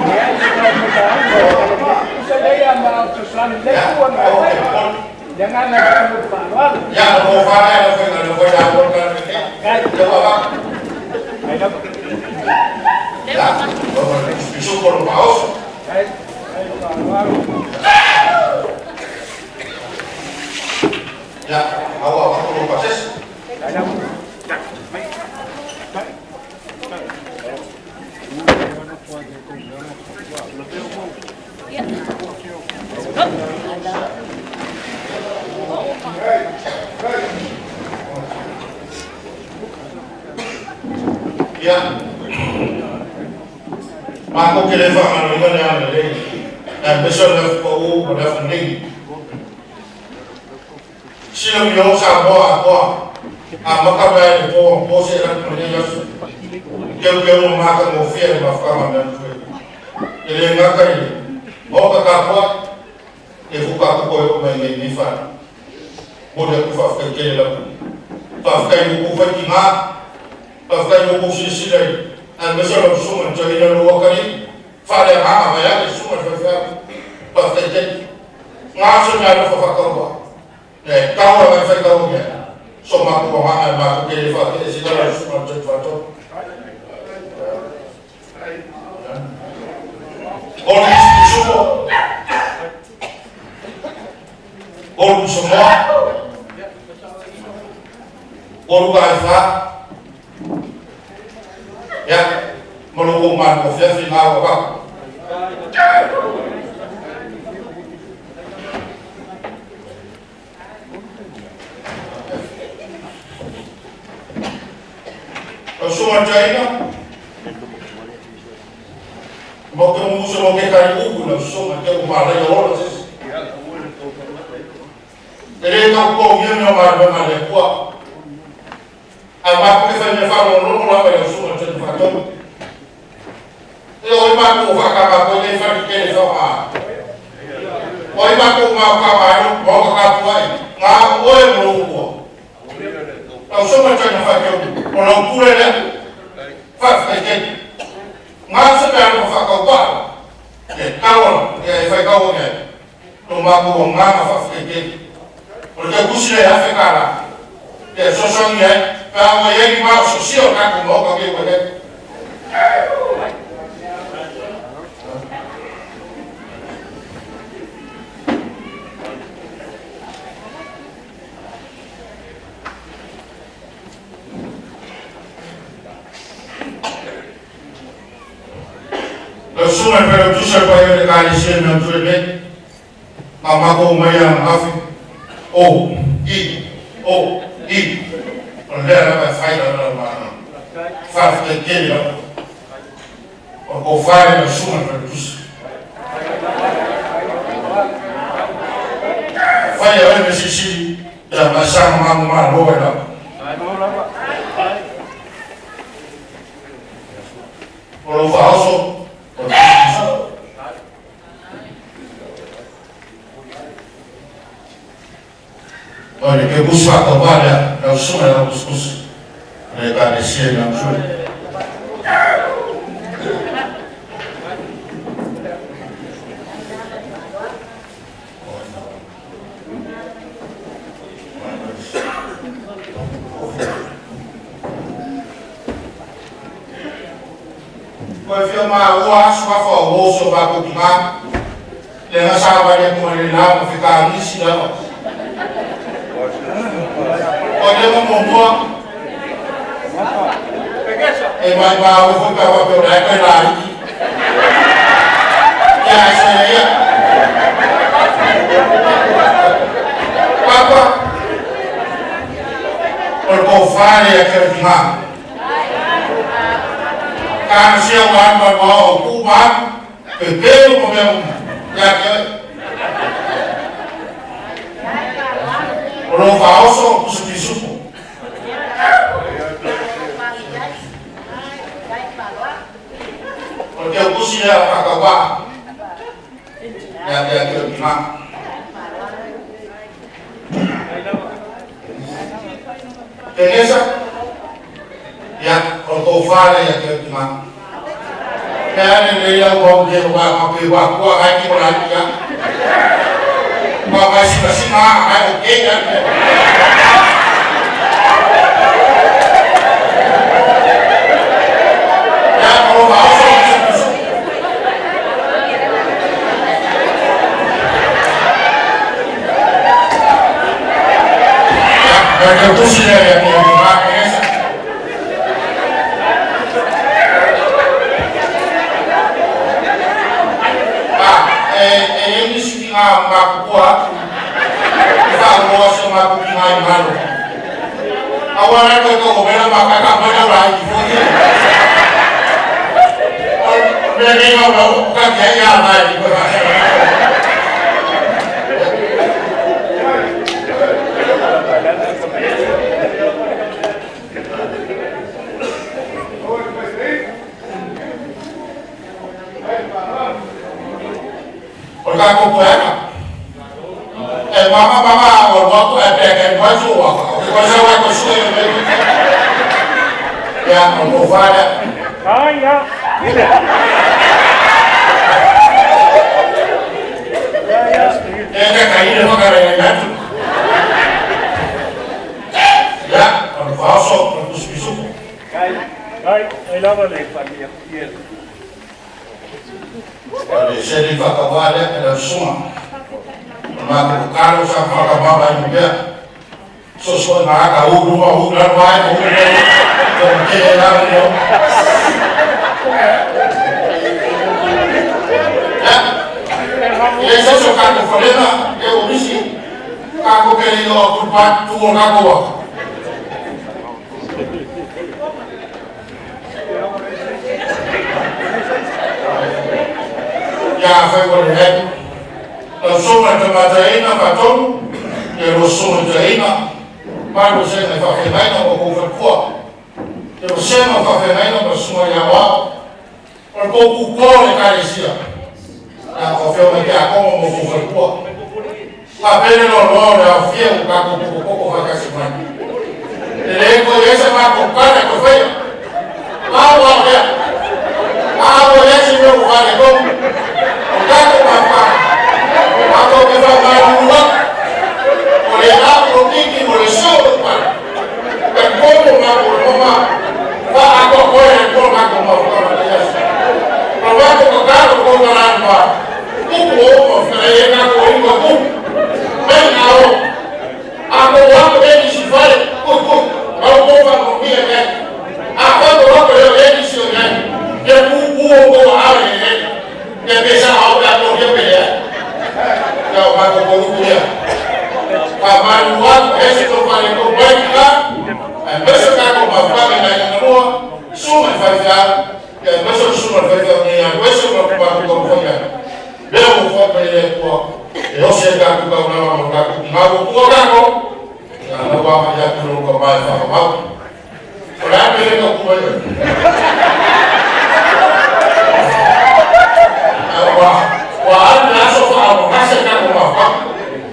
Ya, kita dari yang mau susun ya lekuan. oke Jangan nak lupa alwat. ya kofade ada kau dah bukan Kaya apa dapat. ya spisu por faos Kaya alwat. ya awak perlu proses Kaya dapat. ya aku kira faham dengan yang lain dan besok dah kau dah funding siapa yang sabar apa maka bayar itu bosnya nak menjadi kau memakan mufir mafkam dan tu jadi ngaka ini mau kakak buka aku kau main ni fan boleh aku fakir kiri lah fakir aku fakir mah fakir aku sisi lagi dan besok aku semua jadi lalu kali fakir mah bayar semua fakir kiri ngaso nyala fakir kau kau orang fakir kau ni semua aku orang aku kiri fakir sisi lalu semua jadi fakir orang semua orang semua orang kaya ya melukuman kofia final apa semua China mau ketemu semua kekari uku lah semua dia umar lagi orang sih jadi kau yang nama kuat aku kita falo no la ba su ma tan fa to e ma ko fa ka ba ko le fa ke le fa ma ko ma ka ba no mo ka ko ai nga o e mo ko su ma tan fa ke ko no ku le fa ke nga su ba no fa ka ba ke ka wo ke fa ka wo ke no ma ko nga fa ke porque kusile ya fa ka la ke so so ye kalau yang di bawah sosial kan mau kami boleh. Semua pada tu supaya dekali sih nanti ni, mama ko mayang afi, i. Olhar para faz da mano, faz que aquele o faz na sua produção. Faz a ver se já passamos uma boa não. O falso, olha que busca trabalha é o som é o buscus é da descer não foi Kwa hivyo maua swafa uoso ba kupima. Lenga sawa ya kumulila mfika nisi dawa. Kwa demo mumua. Ba ufuka wa pio na kwa la hiki. Ya sheria. Papa. Por fare ya kerjima. Kan siapa yang bawa hukuman betul memang ya kalau kau susu porque eu cozinhei para acabar ya gimana Teresa ya kalau fare ya gimana kaya nila ko dia ba mapiwa ko ay ko lang ya ba sima ay okay kan ya ko ba ya ko siya ya ni ba kesa ini sih nggak kuat, kita mau sama kupingan malu. Awalnya kita ngomel maka kamarnya lagi, mereka nggak bukan kayak lagi. Aku buat, mama waktu ada baju kalau aku suka ya aku buat. Ya. Kita kayak ini makan yang ya, aku pasok, aku susu. I love it, familia. Jadi fakawale ela suma maka kalau sama fakababa juga sosok nak tahu rumah dan wae kemudian yo ya sosok kan kolena ya obisi kako kele yo kurpat tuo kako ya fue por ejemplo los sumas de Mataína Fatón y los sumas de Aina para los seres de Fafenaina o Cufercua y los seres de Fafenaina los sumas de Agua por poco cuore carecía la confianza que ha como Cufercua apenas los olores a fiel caco poco vacacional el eco de ese marco para que fue agua ya se me vale como Kako papa, ako kifamaruwa, oleh aku tiki oleh solo pan, dan kono ngaku mama, ba ako kono kono ngaku mau kono dia. Kalau aku kekal kono nampak, kuku mau kerja ngaku ini kuku, menau, aku waktu ini sifat kuku, kalau kono mau dia kan, aku waktu ini sifat, dia kuku mau awal ini. Dia bisa awak dia beda. Kau mahu berubah. Kapan buat esok paling baik kan? Besok aku bawa dengan semua sumber fajar. Dan besok sumber fajar ni yang besok aku bawa berfajar. Bila buat beli kuah, esok aku kau nama aku ngaku kuah aku. Yang lepas macam tu kau bayar faham. Kalau beli kau kuah. Wahal naso fa masa ka ko fa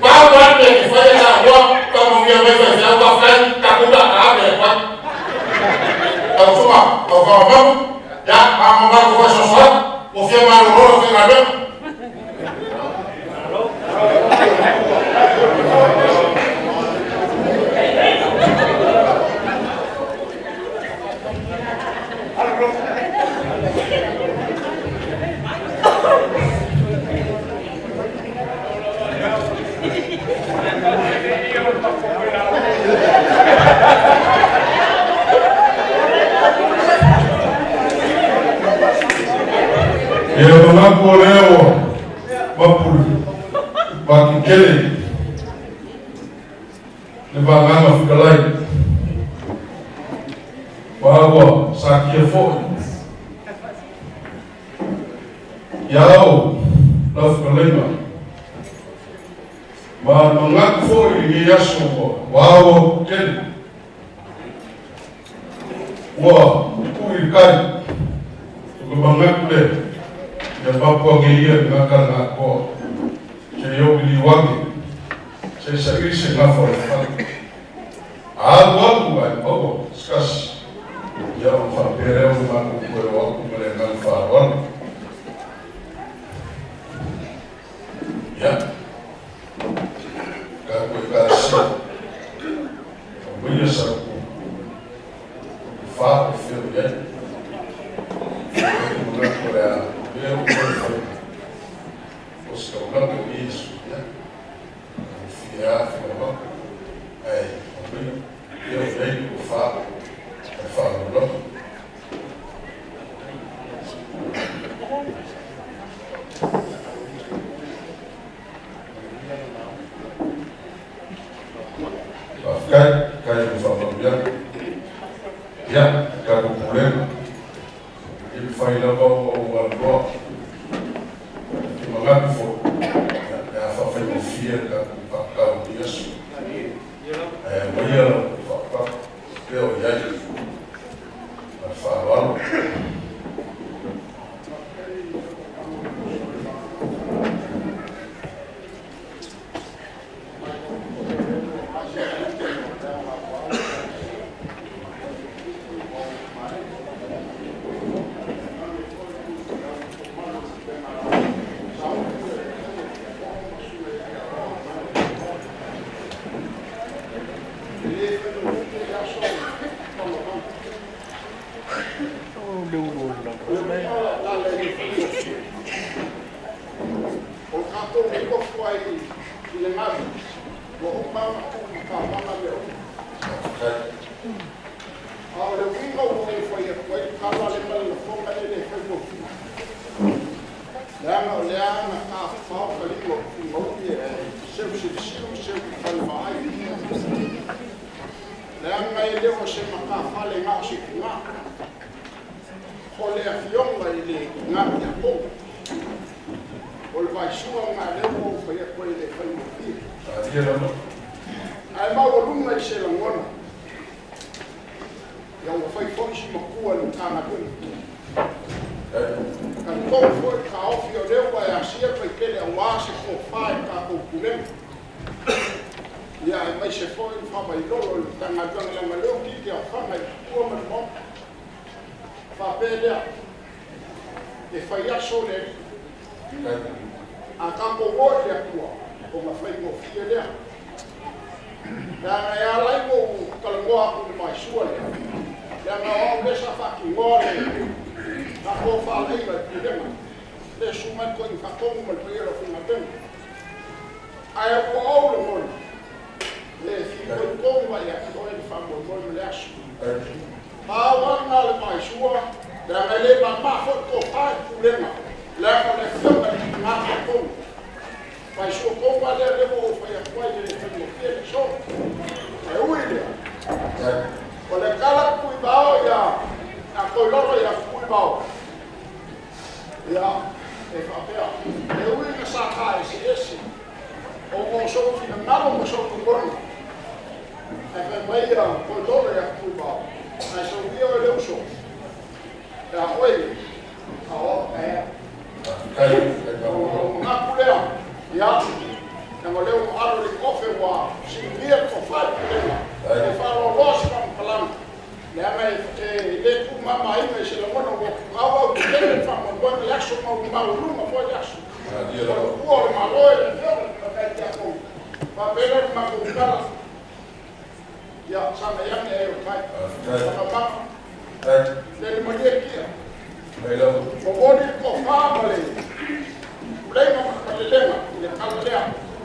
ba ba de fa ya wa ka mo ya me fa ya wa fa ka ku da ka be fa ka suma ka fa ba ya ka mo ba ko fa so so o fi ma ro fi ma be Eu não correu, mas aquele levantar fica lá, bawa sakit foi, yau lá fica lá, mas não foi e já sou, bawa aquele, o cai, o banco yang bapa gaya ngakal ngako, saya beli wangi, saya sendiri sengafar. Aku kan, sekas, yang fampirnya aku berwaktu melengang farwan, ya, aku kasih, biasa aku, far film ya, kemudian Korea. Eu os compromissos, né? Confiar, eu venho, eu falo, não? Cai no favor, já, cai no problema. Ele faz lá o avô, que não é for, a fafa de fia da papel disso, mulher, papá, eu já a falar.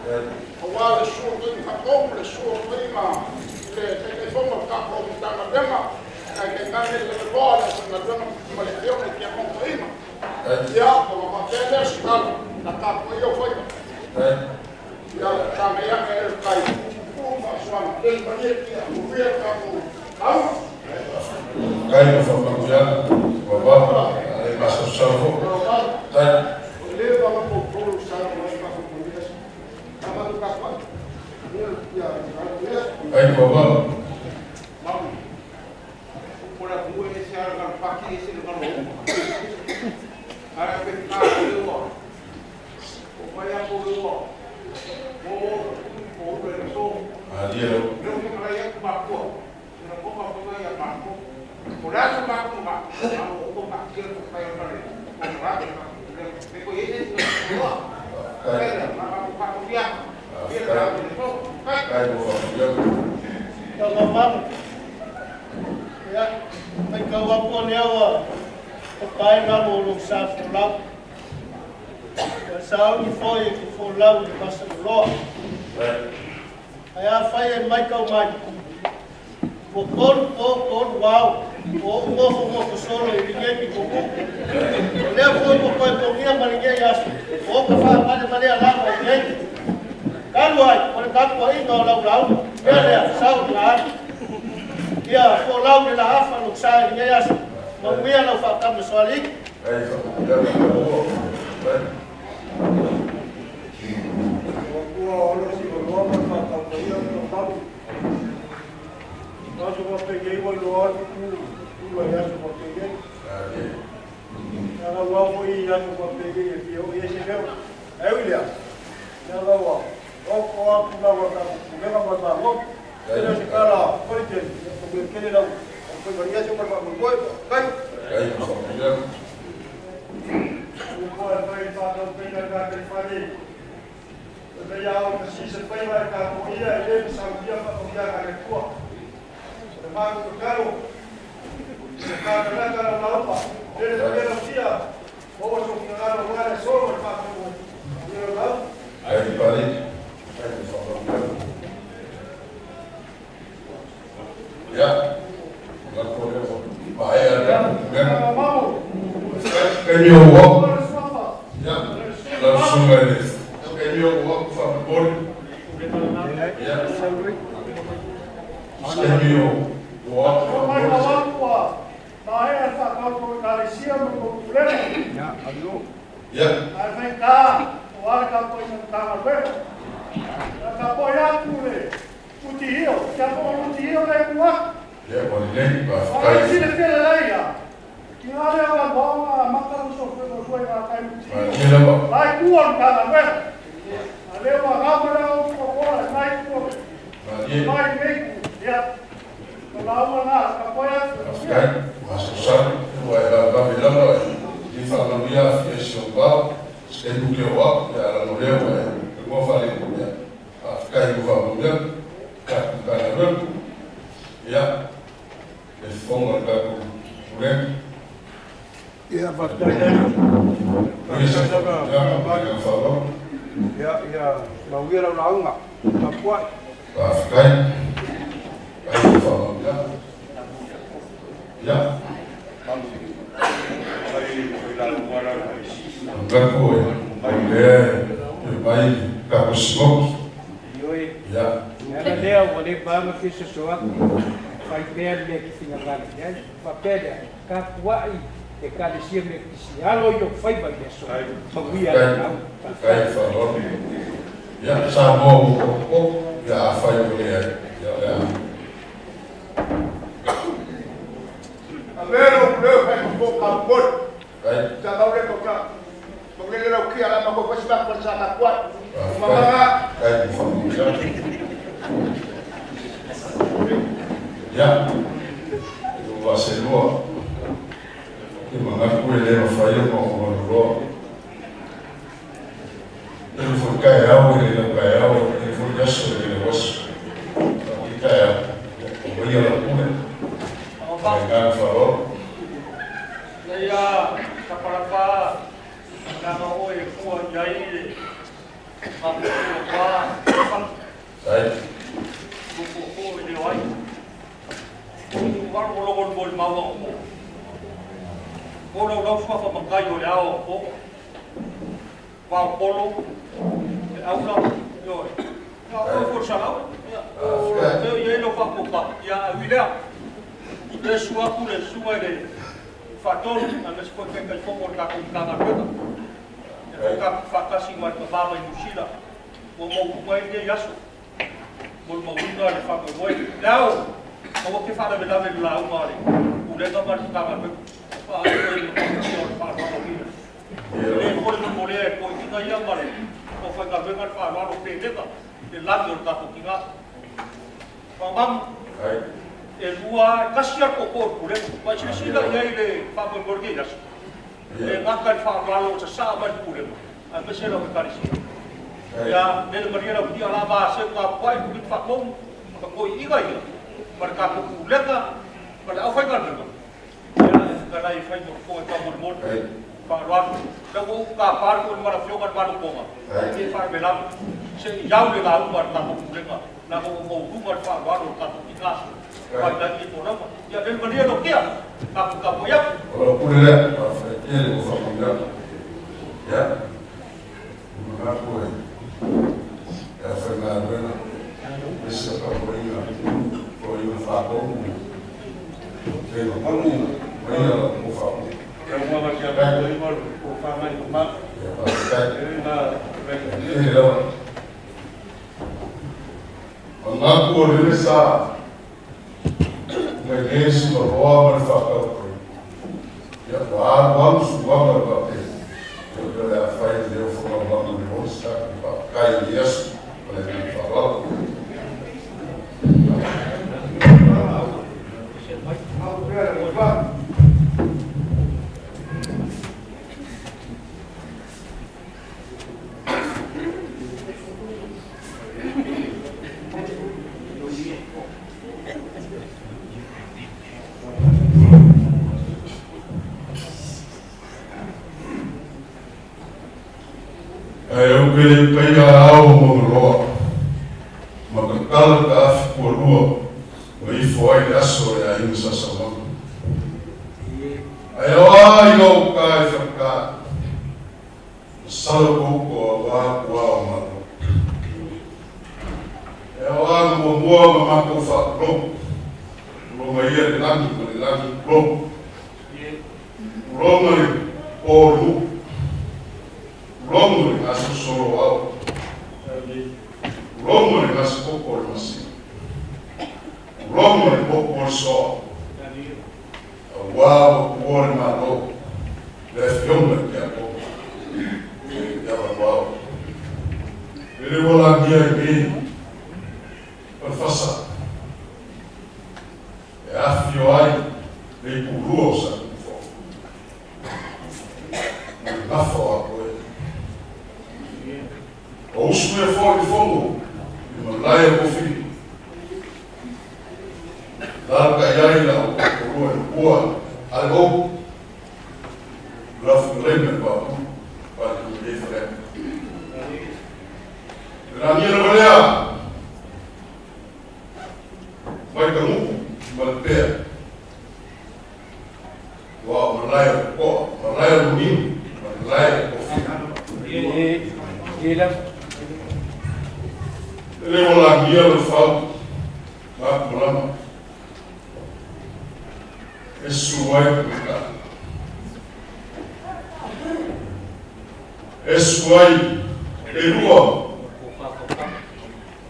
Awal suo tu kapong le suo prima le fomo kapo tanga dema ai ngane le bola na dema male eu ne que com prima ya como makele ska na kapo eu foi ya kama ya ke kai uma swan el banete o via kapo au Kai no família, babá, aí passa o chão. Tá. leva uma pouco o chão mais para o polícia. Tava do capô. Aí babá. Vamos. Por a rua esse ar não paqui esse não não. Ara que tá eu. O vai a por eu. O professor. Ali eu. Não me vai a marco. Não vou para a marco. Por isso marco marco. Não vou para aquilo que vai fazer. Vamos lá. Me conhece não? Pera, mas para o dia. Kai no família. Kalau mam, ya, mereka wapun ya wa, pakai nama ulung safulau. Pasal ni foi que fulau de pasal lo. Ayah fai mereka mai. Pokon wow, o solo e ninguém me tocou. Levou o pai por minha marinha ya. O que faz maneira lá o gente. Kalau orang kampung ini lau, dia saud lah. Dia lau dia lah apa lu saya ni ya, mungkin lau fakam soalik. Aí família. Nós vamos pegar o luar, o luar vamos pegar. Kalau wau foi ya vamos pegar e eu ia chegar. É William. Kalau wau o aku bawa kamu, mereka buat bangun. Jadi sekarang, politik, kini dah, kemudian cuma berbuat, kan? Aí família. Buat mereka tu penjaga pribadi. Beliau mesti supaya mereka punya dia sambil menjaga kuat. Memang tu kalau sekarang kalau apa, dia dia bawa sekarang orang semua berpaku. Dia tahu. Aí parei. Kai no família. Ya. Lá por eu. Vai ada. Kan yo walk. Ya. Langsung aja. Kan yo walk favor. Ya. Kan yo walk favor. Ya. Ya, boleh bah. Masuk sana, vai bilang lah. Di família esse local, se ele quer o ya não leva, como falei ya. Ficar em família, cara, ya. Esse fogo está com Ya, batalha. isso, ya falou. Ya, mau kira orang ngak, tak kuat. Ficar em família, ya. Enggak kue, baik kamu semua, ya. Ada dia boleh bangun ke sesuatu, faider dia que tinha lá, né? Papel, capuai, e cada dia me disse, alô eu fai bem isso, sabia não? Kai falou, ya sama ya fai boleh, ya. Avero bleu vai com boca bot. Kai, Já dá o lecoca. Porque ele não quer lá, mas vou continuar com essa taquara. Mamãe. kai di família, ya. Itu bahasa luar. Di mana kue leva fai mau luar. Ele foi caiu, ele não caiu, ele foi gasto, ele was. Kita ya, boleh lah pun. Dengan falou. Saya kapalapa nama oi kuat jadi apa o le ai. O var o logo bol mau o. O lo fa fa mangai o le ao o. Va polo. Au la yo. No for salao. O ye lo fa ko pa. Ya vida. Le sua pure sua le. Fator a mes ko ke ko ko ka ko ka ka. Ka fa ka si ma ba ba musila. O mo ko e yaso. Mo mo winda le fa ko e. Now, o ke fa le la la o mare. O le ka ma ka ka. Fa e ko fa ko ki. Le ko le mo le ko ki na ya mare. O fa ka venga fa no pe le ka. Le la yo ka ko ki nga. Fa mam. E lua kasia ko ko le. Pa si si la ye le fa ko borge yaso. Le nga ka fa lo sa ba pure. A pese lo ka ri. Ya, nele maria la dia la ba se ka pai ku fa kom ka ko iga ia. Par ka ku leka, par au fai ka leka. Ya, ka lai fai ko ka mo pa ro. Da ko ka par ko mara fio ka ba ko ma. Ke far bela. Se ya le la u par ka ku leka. Na ko mo ku par fa ro ka ku ika. Pa da ki ko na. Ya, nele maria lo kia. Ka po ya. O ku le pa fa ele ko fa ko ya. Não foi. É Fernando, esse é o problema. Foi um fator. Tem um caminho, mas o fator. É uma vez que a gente vai o família do mar. Não por essa. Mas no roubo de fator. E agora vamos bater. Eu faz eu fui uma banda de bolsa, cai isso, por exemplo, falou. Eu queria pegar algo no logo, mas cada café por rua, aí foi a sua aí no saçamão. Aí eu cai ficar, salvo o água mano. Eu amo boa mas eu falo pronto, não ia lá pronto, pronto por Romulo nasi solo wao. Romulo nasi kokor masi. Romulo kokor so. Wao kokor malo. Lef yombe kia ko. Ya wao. Ele vola dia bem. Perfasa. É a fioai de puru osa. Na foto. O sume fora de fogo, lá é o filho. Lá caiai lá o coroa, boa, algo, lá foi lembra para o diferente. Na minha trabalhar, vai camu, vai pé. Uau, lá é o pó, lá é o ninho, lá é o filho. Ele vai lá guiar o falo, lá por lá, esse vai ficar, esse vai erua,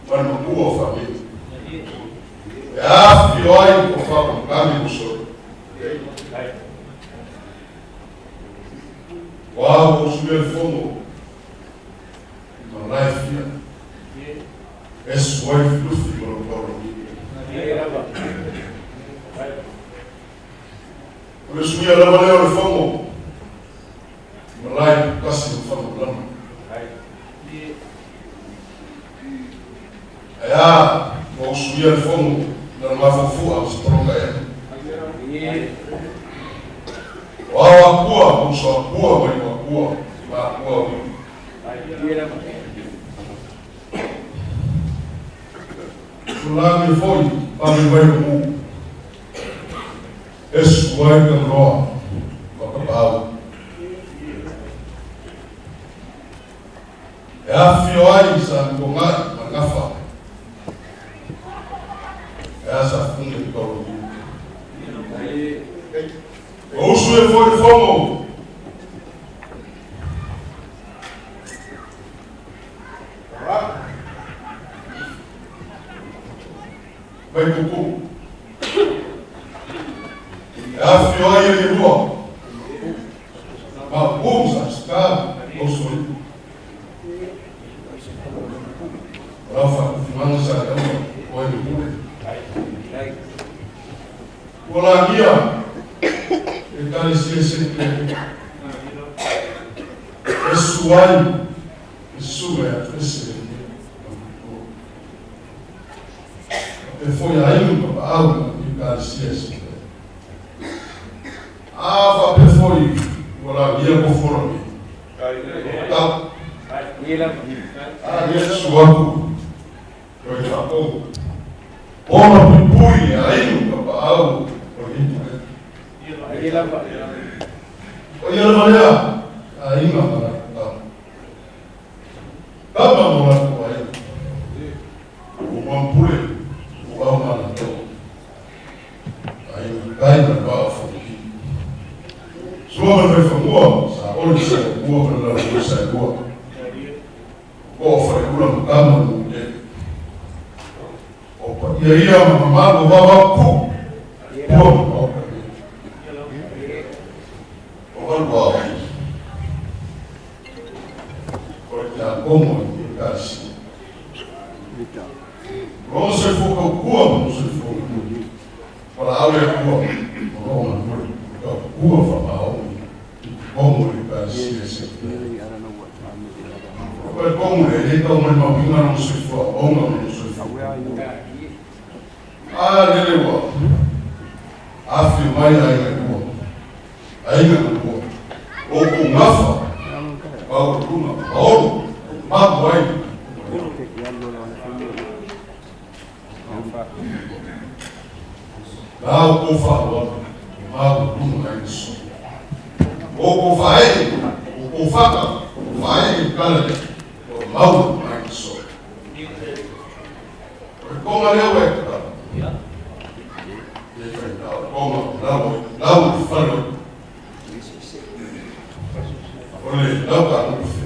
mas não boa família, é a fioi que fala com caminho sobre, uau, o subir fundo, não lá é filha. Esse foi do filho do Paulo. Por isso, minha trabalhadora fomos. Malai, quase não fomos lá. Vou subir fomos. Não vai fofu, vamos trocar ele. Uau, a cua, vamos só a cua, vai com a cua. A cua, Sulami foi para o meio esse vai que não acabou. É a fioai sabe como magafa. Essa funda de coro. O sué foi fomo. Vai cucu. É a fioia de rua. Mas usa, está, ou sué. Rafa, finalmente sabe, ou é de rua. Olá, guia. Então, esse é suave. Isso é esse. Foi aí para a alma de cada ciência. A foi olá, guia conforme. Então, suave. Eu já vou. Ona pipui aí para a alma. Olha lá, aí não. Kama mwana aí, o mampule, o alma aí cai na bafa aqui. Sua vai famosa, sabe? Olha se é boa para lá, se é boa. Ofre uma cama no dia. Opa, e aí a mamãe vai cu. Como é assim? Não se for como não se for. Para a aula é como fala como é assim? Como é então uma não se for, não se for. Ele é afirmar aí é ou com nafa, ou magoai. Lá o falou, mago tudo é isso. O vai, o faca, vai cara, o mago é isso. Como é o cara? Como lá o falou. Olha, lá o cara não fez.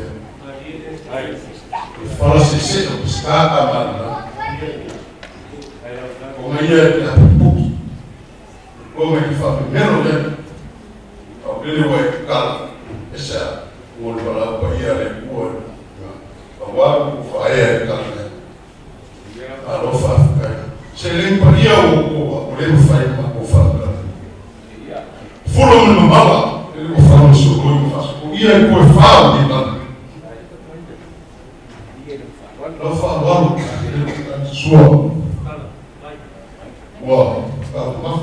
Fala assim, se não buscar a banda, como é que fala primeiro, né? Ele vai ficar, essa, o olho lá, o bahia, o olho, o vai, né? A lofa, se ele paria o lembro faz uma cofa, fulano no mala, ele vai falar no seu olho, o ia por fala, né? Não falando sua. Uau, calma.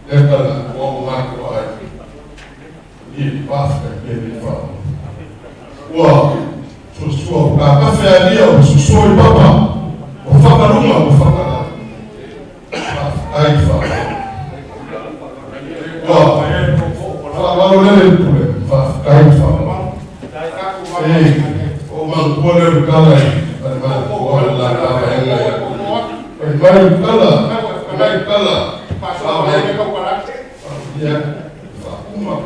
É para o marco aí. E basta que ele fala. Uau, sua café ali, o sussurro e babá. O facaruma, o facará. Aí fala. Uau, fala o lele, aí fala. Ei. Mantuan el kala ini, mantuan la kala ini. Mantuan kala, pasal apa yang kau pakai? Ya, uma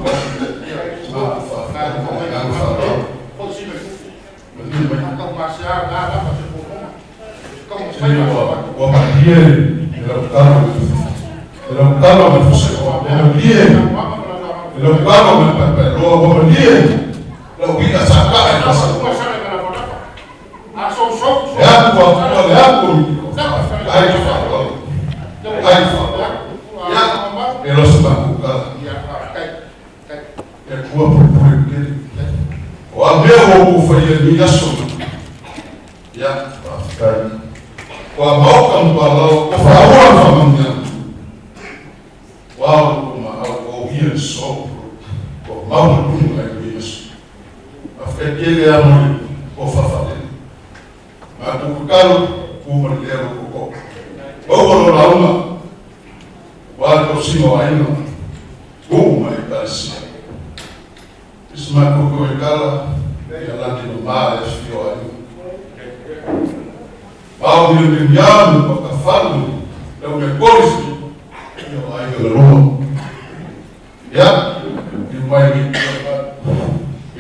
lauma watu sima wa ino uma ikasia isma koko ikala ya landi no mare sio wa ino bao ni mbiamu kwa kafalu na umepolisi ndio ayo roho ya ni mwai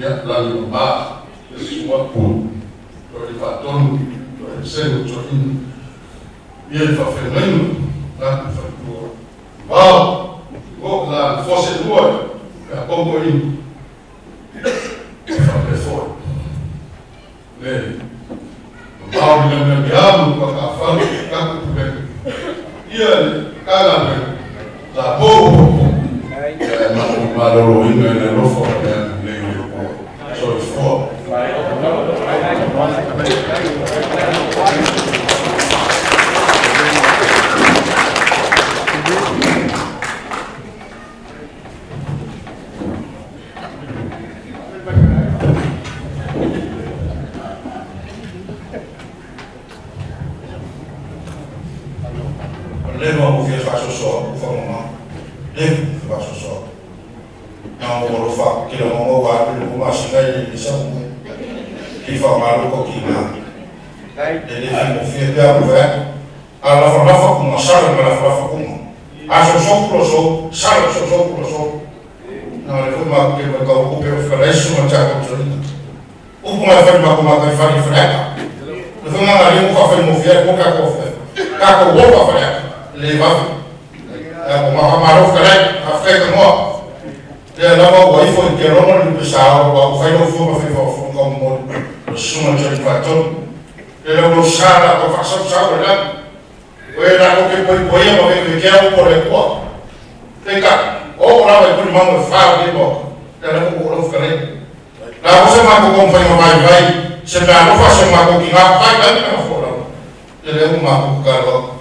ya landi no mare sio ku do faton do sendo choini ia fa fenomeno na fa ko wow go la force de loi a combolim fa pessoa né wow ni na diabo com a fala ka ko bem ia kala da bobo ma lo ino ne lo fo ne le so fo Leva o que faz o sol, o formal. Leva o que faz o sol. Não o fa, que não o guarda, o machinga ele são que formaram o coquinha. Ele fica fiel ao velho. A la forma com uma sala, mas a forma com a solução pro sol, sala solução pro sol. Não ele foi uma que vai dar o pelo fresh, uma chaco chorina. O como é feito uma que faz freta. Eu vou mandar ali um café no fiel com café. Caco boa freta. Levava uma marofa a feita mo ele leva o aí foi que Roma do pessoal o foi no fumo foi como o suma de fator ele o sala o faço sala lá o era o que foi porque que é o por o pó fica ou lá vai por mão fala de boca ele o frente lá você marca como foi vai se não faço marca que vai na fora ele é um marco caro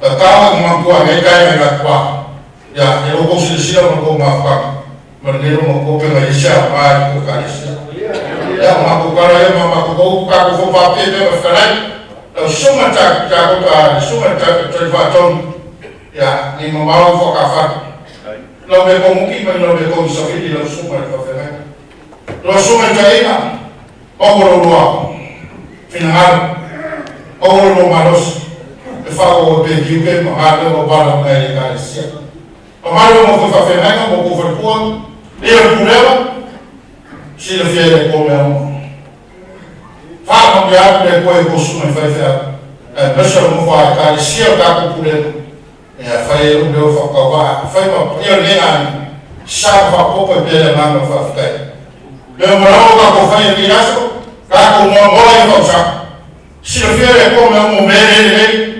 Kau mampu Amerika yang kuat, ya, yang oposisi orang kau maafkan, mereka mampu pengajian, mari pengajian, ya, mampu kalau yang mampu kau kau pakai dia bersekolah, semua cak kau semua cak ceritakan, ya, ni membawa kau kafan, lebih kau mungkin lebih kau bisa ini lebih semua kafan, lebih semua cakina, orang luar, final, orang luar malas. Falo de Gilbert, Mahalo, Mobala, America, Mahalo, Mofa Fernanda, Mofa Pua, e o problema, se ele vier com ela. Fala que a depois costuma fazer, deixa eu não falar, cara, se eu tá com problema, faz o meu falar, faz uma primeira, chave a pouco dele lá no Fafé. Eu morava com a família de Raso, cá com uma bola e falsa. Se ele vier com ela, ele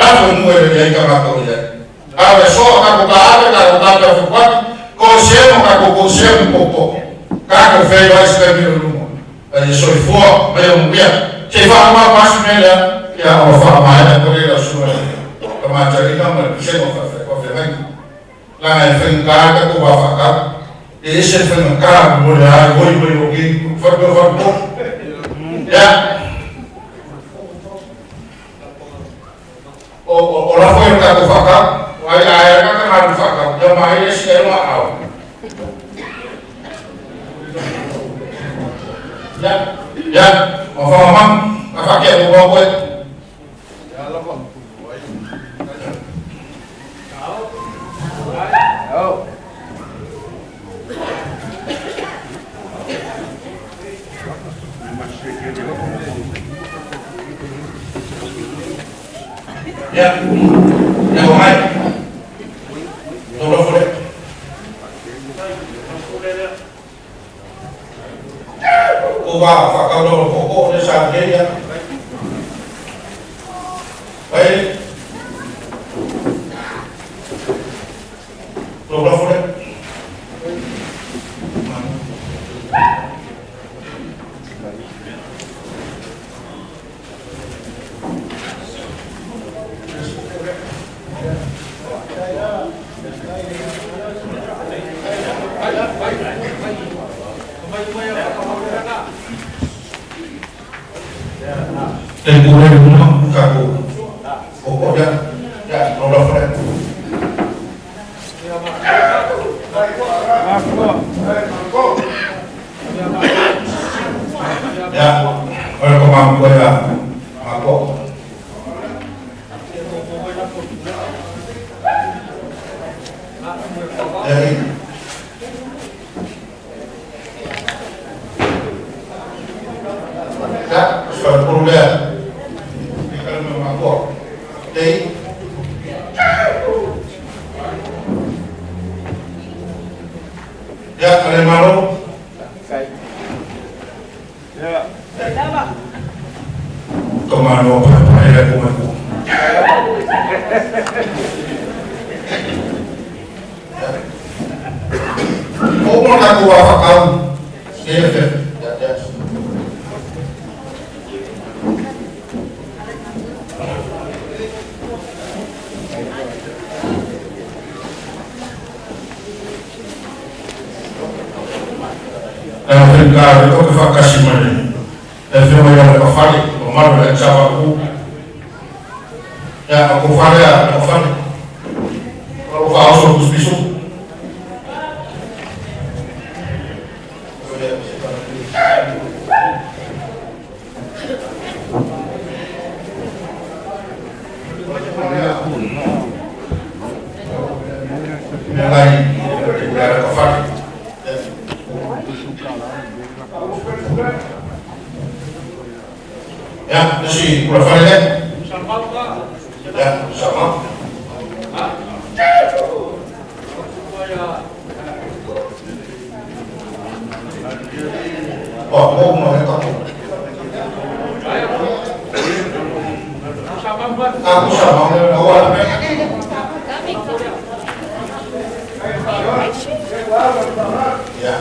Lalu mulai dari kamar dia. Ada soal kaku kahar, kaku kahar kuat. Konsep kaku konsep pokok. Kaku fei wajib kami rumah. Jadi soifo, bayar mungkin. Cepat apa masih melia? Ya orang mana boleh langsung. Kemarin kita bisa konfirmasi lagi. Lain fengkar kaku wafakar. Ini fengkar mulai boleh farbo. Ya. Orang pun yang tak fakar, ayah kan ada fakar, yang mahir sekali mahal. Ya, mamam, apa kaya buat buat? Ya, yang mana? Tolong boleh. Kuba, fakal dulu pokok ni sahaja ya. Baik. Tolong boleh. Temporer rumah kaku, pokoknya ya Ya, roda frente. Ya, olha como a coisa marcou. Ya, sudah perubahan. Ini kalau memang kok, jadi ya kalian malu? Ya. Kemana apa yang aku? Oh, mau aku apa kau? Ya. Afrika itu kefakasi mana? Efema yang kafali, umar dan cawaku. Ya aku fali, aku fali. Kalau kau suruh bisu. Yang lain, tidak kafali. Ya, nasi kurang fali kan? Ya, sama. Oh, mau mereka. Aku sama awal. Ya.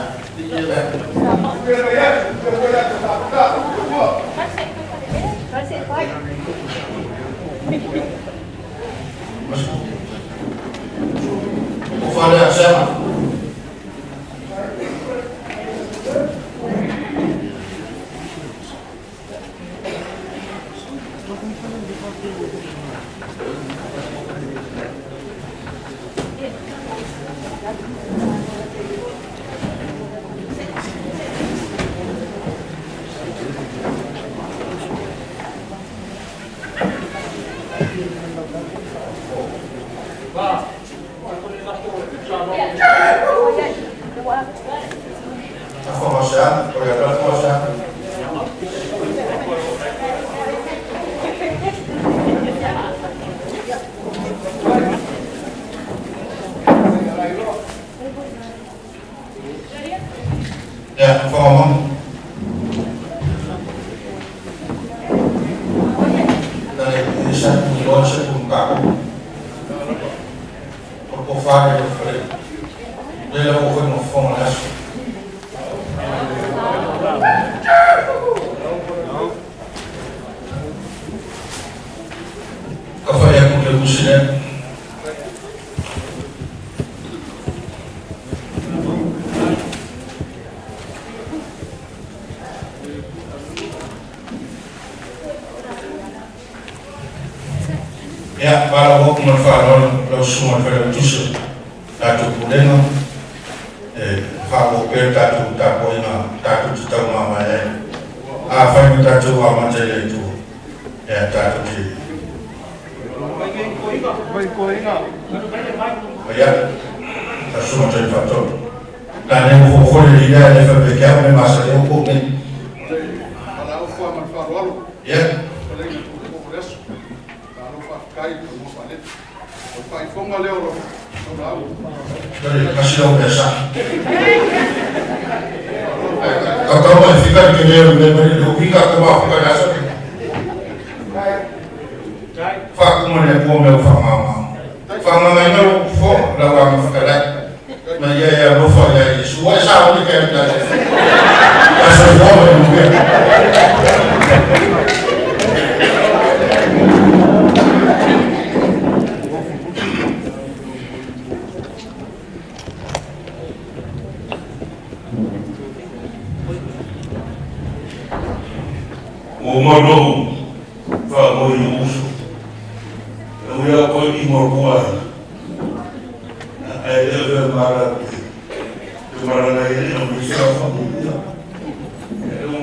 Fala sama. Formação, projeto de formação. Ya, formam. Dari desa Milon Sepungkaku. Perpufar itu free. Dia lakukan formasi. Apa yang contribusinya? Ya, para o como falaram, eu sou uma velha tudo, tato problema, falo que tato poema, tato de tal mamãe, a família tato a matéria tu, tato de ya, semua jadi faktor. Dan yang pokok dia ada berbagai macam masalah yang pokok ni. Kalau aku aman farwal, Ya, kalau itu progres, kalau pakai kamu palit, pakai formal euro, tahu. dari kasih tahu biasa. Kau tahu mana fikir kerja benar-benar logika kebawah bukan dasar. Fak mana pun melu fak mama. Fak mama ini fak lawan fikirlah. Maya ya lupa ya. Semua sama ni kan dah. Asal semua juga. Umar dulu, fak mau diusut. Kemudian ko I morua. Ai mara. Tu mara na ele não me chama família.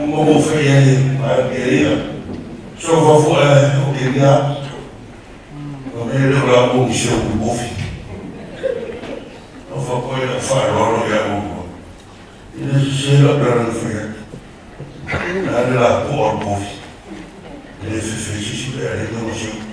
Mo foi mara queria. Só vou o queria. O meu lá o show do bofi. O vou com ele farol já o. Ele chega para não foi. Nada lá por bofi. Ele fez isso ele não sei.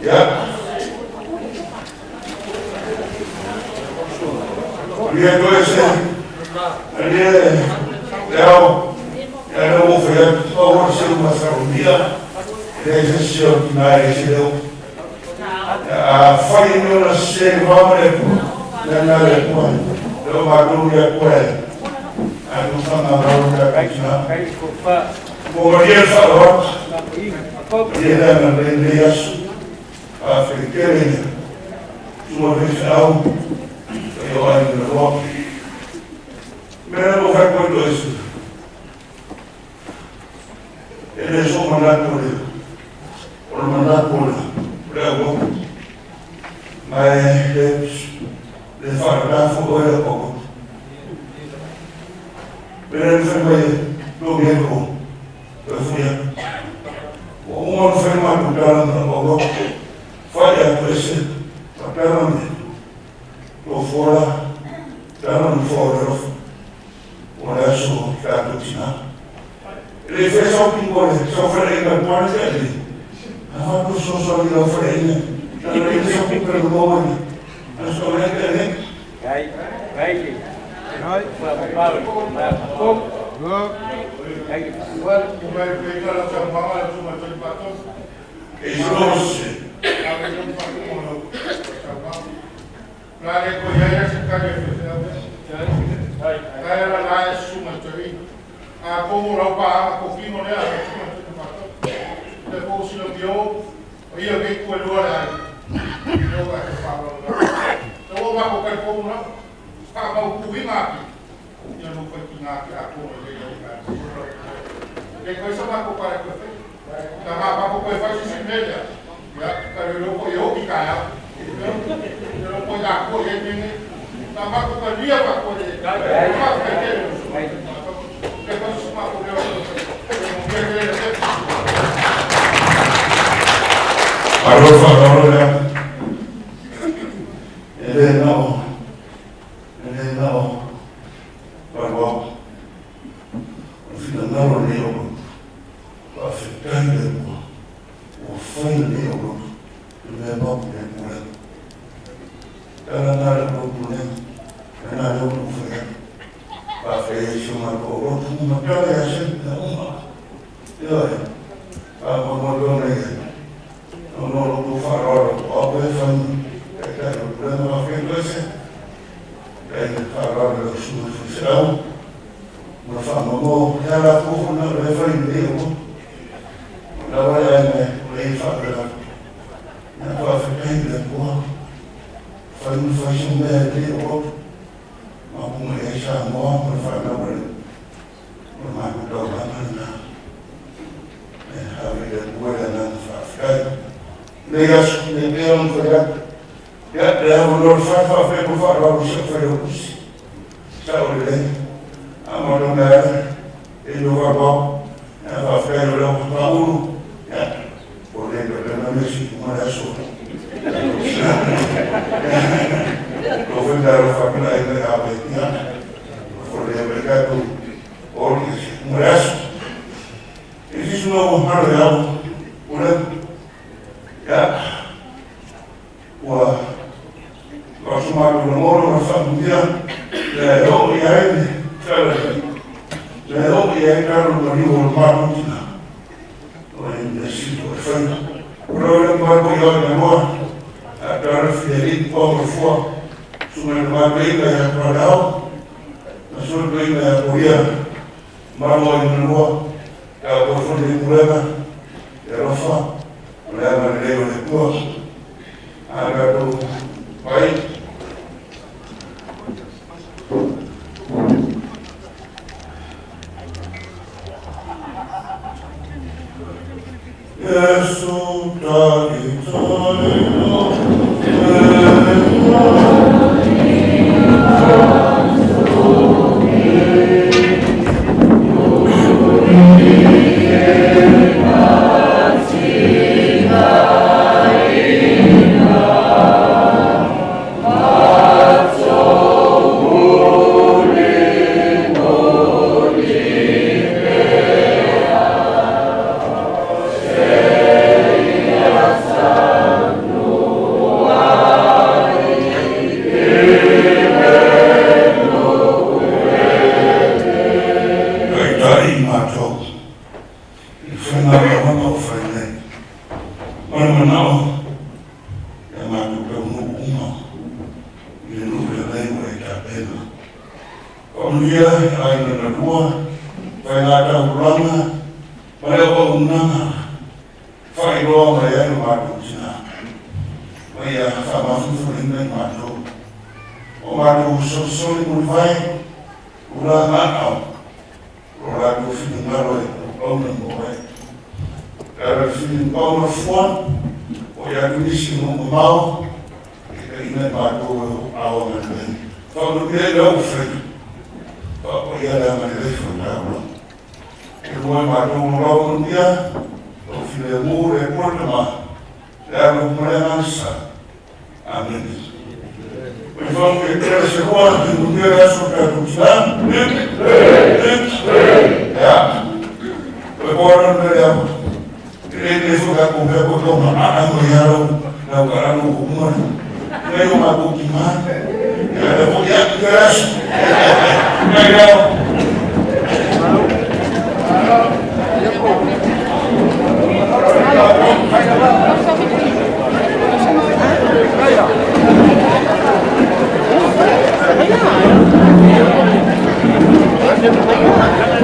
Yeah. dia dois ali leo era o feito ao ser uma saúdia exerceu que na exerceu a foi no ser vamos na recuo do maduro recuo a não fala nada da o dia falou ele era bendias africana uma vez ao eu ainda vou mesmo vai por dois ele é um mandato bravo mas de falar foi pouco ele foi domingo eu fui uma firma do plano do foi a coisa plano do fora plano fora olha só tanto tinha ele fez só pingole só falei da parte dele a pessoa só me deu freio ele só pingole do bom mas só ele tem vai como não para pouquinho né depois se não deu eu que com ele olha eu vai falar então vai qualquer como não está mal cuidar aqui eu não foi que na a como ele que coisa vai para que fez tá para qualquer faz isso mesmo já cara eu que caia eu não pode dar coisa nem tá para qualquer dia para poder Alô, Fernando, ele não, pagou, o filho não leu, o africano, o filho leu, o levou para o problema, ela não era o problema, ela não era o problema, para fazer uma coisa, uma coisa, uma, e olha, a mamãe não no farol, o telefone, o plano vai acontecer. Ele farol da sua função, uma fama ela por não refletir, não vai nem falar. Não vai ficar ainda boa. Faz um bem uma mulher chamou, uma fala uma coisa a vida boa não faz. Ligas de Deus já o Lord faz para ver o farol do seu filho saúde amor do meu e do avô a fé do Paulo por dentro da minha mente uma só eu vou dar o família ainda a betinha por dentro da olhos um resto existe um novo real Somado no moro na família, eu e ele, cara no rio Martina, o indeciso foi o problema vai por na boa, a cara Felipe Paulo Fua, sumando uma briga e a Pradal, a sua briga e a Coria, Marlon na boa, a porção de problema, era só, problema de Deus depois, a gato vai. matu pe uma e no le nei mo e ta pena o dia ai na rua vai lá da urama para o unanga fai roa mai ai matu tina vai a fama fu nei matu o matu so mo vai ura na ora do fim ngalo o na mo vai era fim o na fone o ia tunisi no mau e ina matu ao na bem quando ele o fez o ia da maneira fundamental e o matu logo no dia o filho mu e portama era uma lança amém. Vamos ter esse quadro no dia da sua pergunta. Agora não é ele fica com o pé por uma mulher não cara não uma nem uma pouquinho eu vou ir graças legal Ay,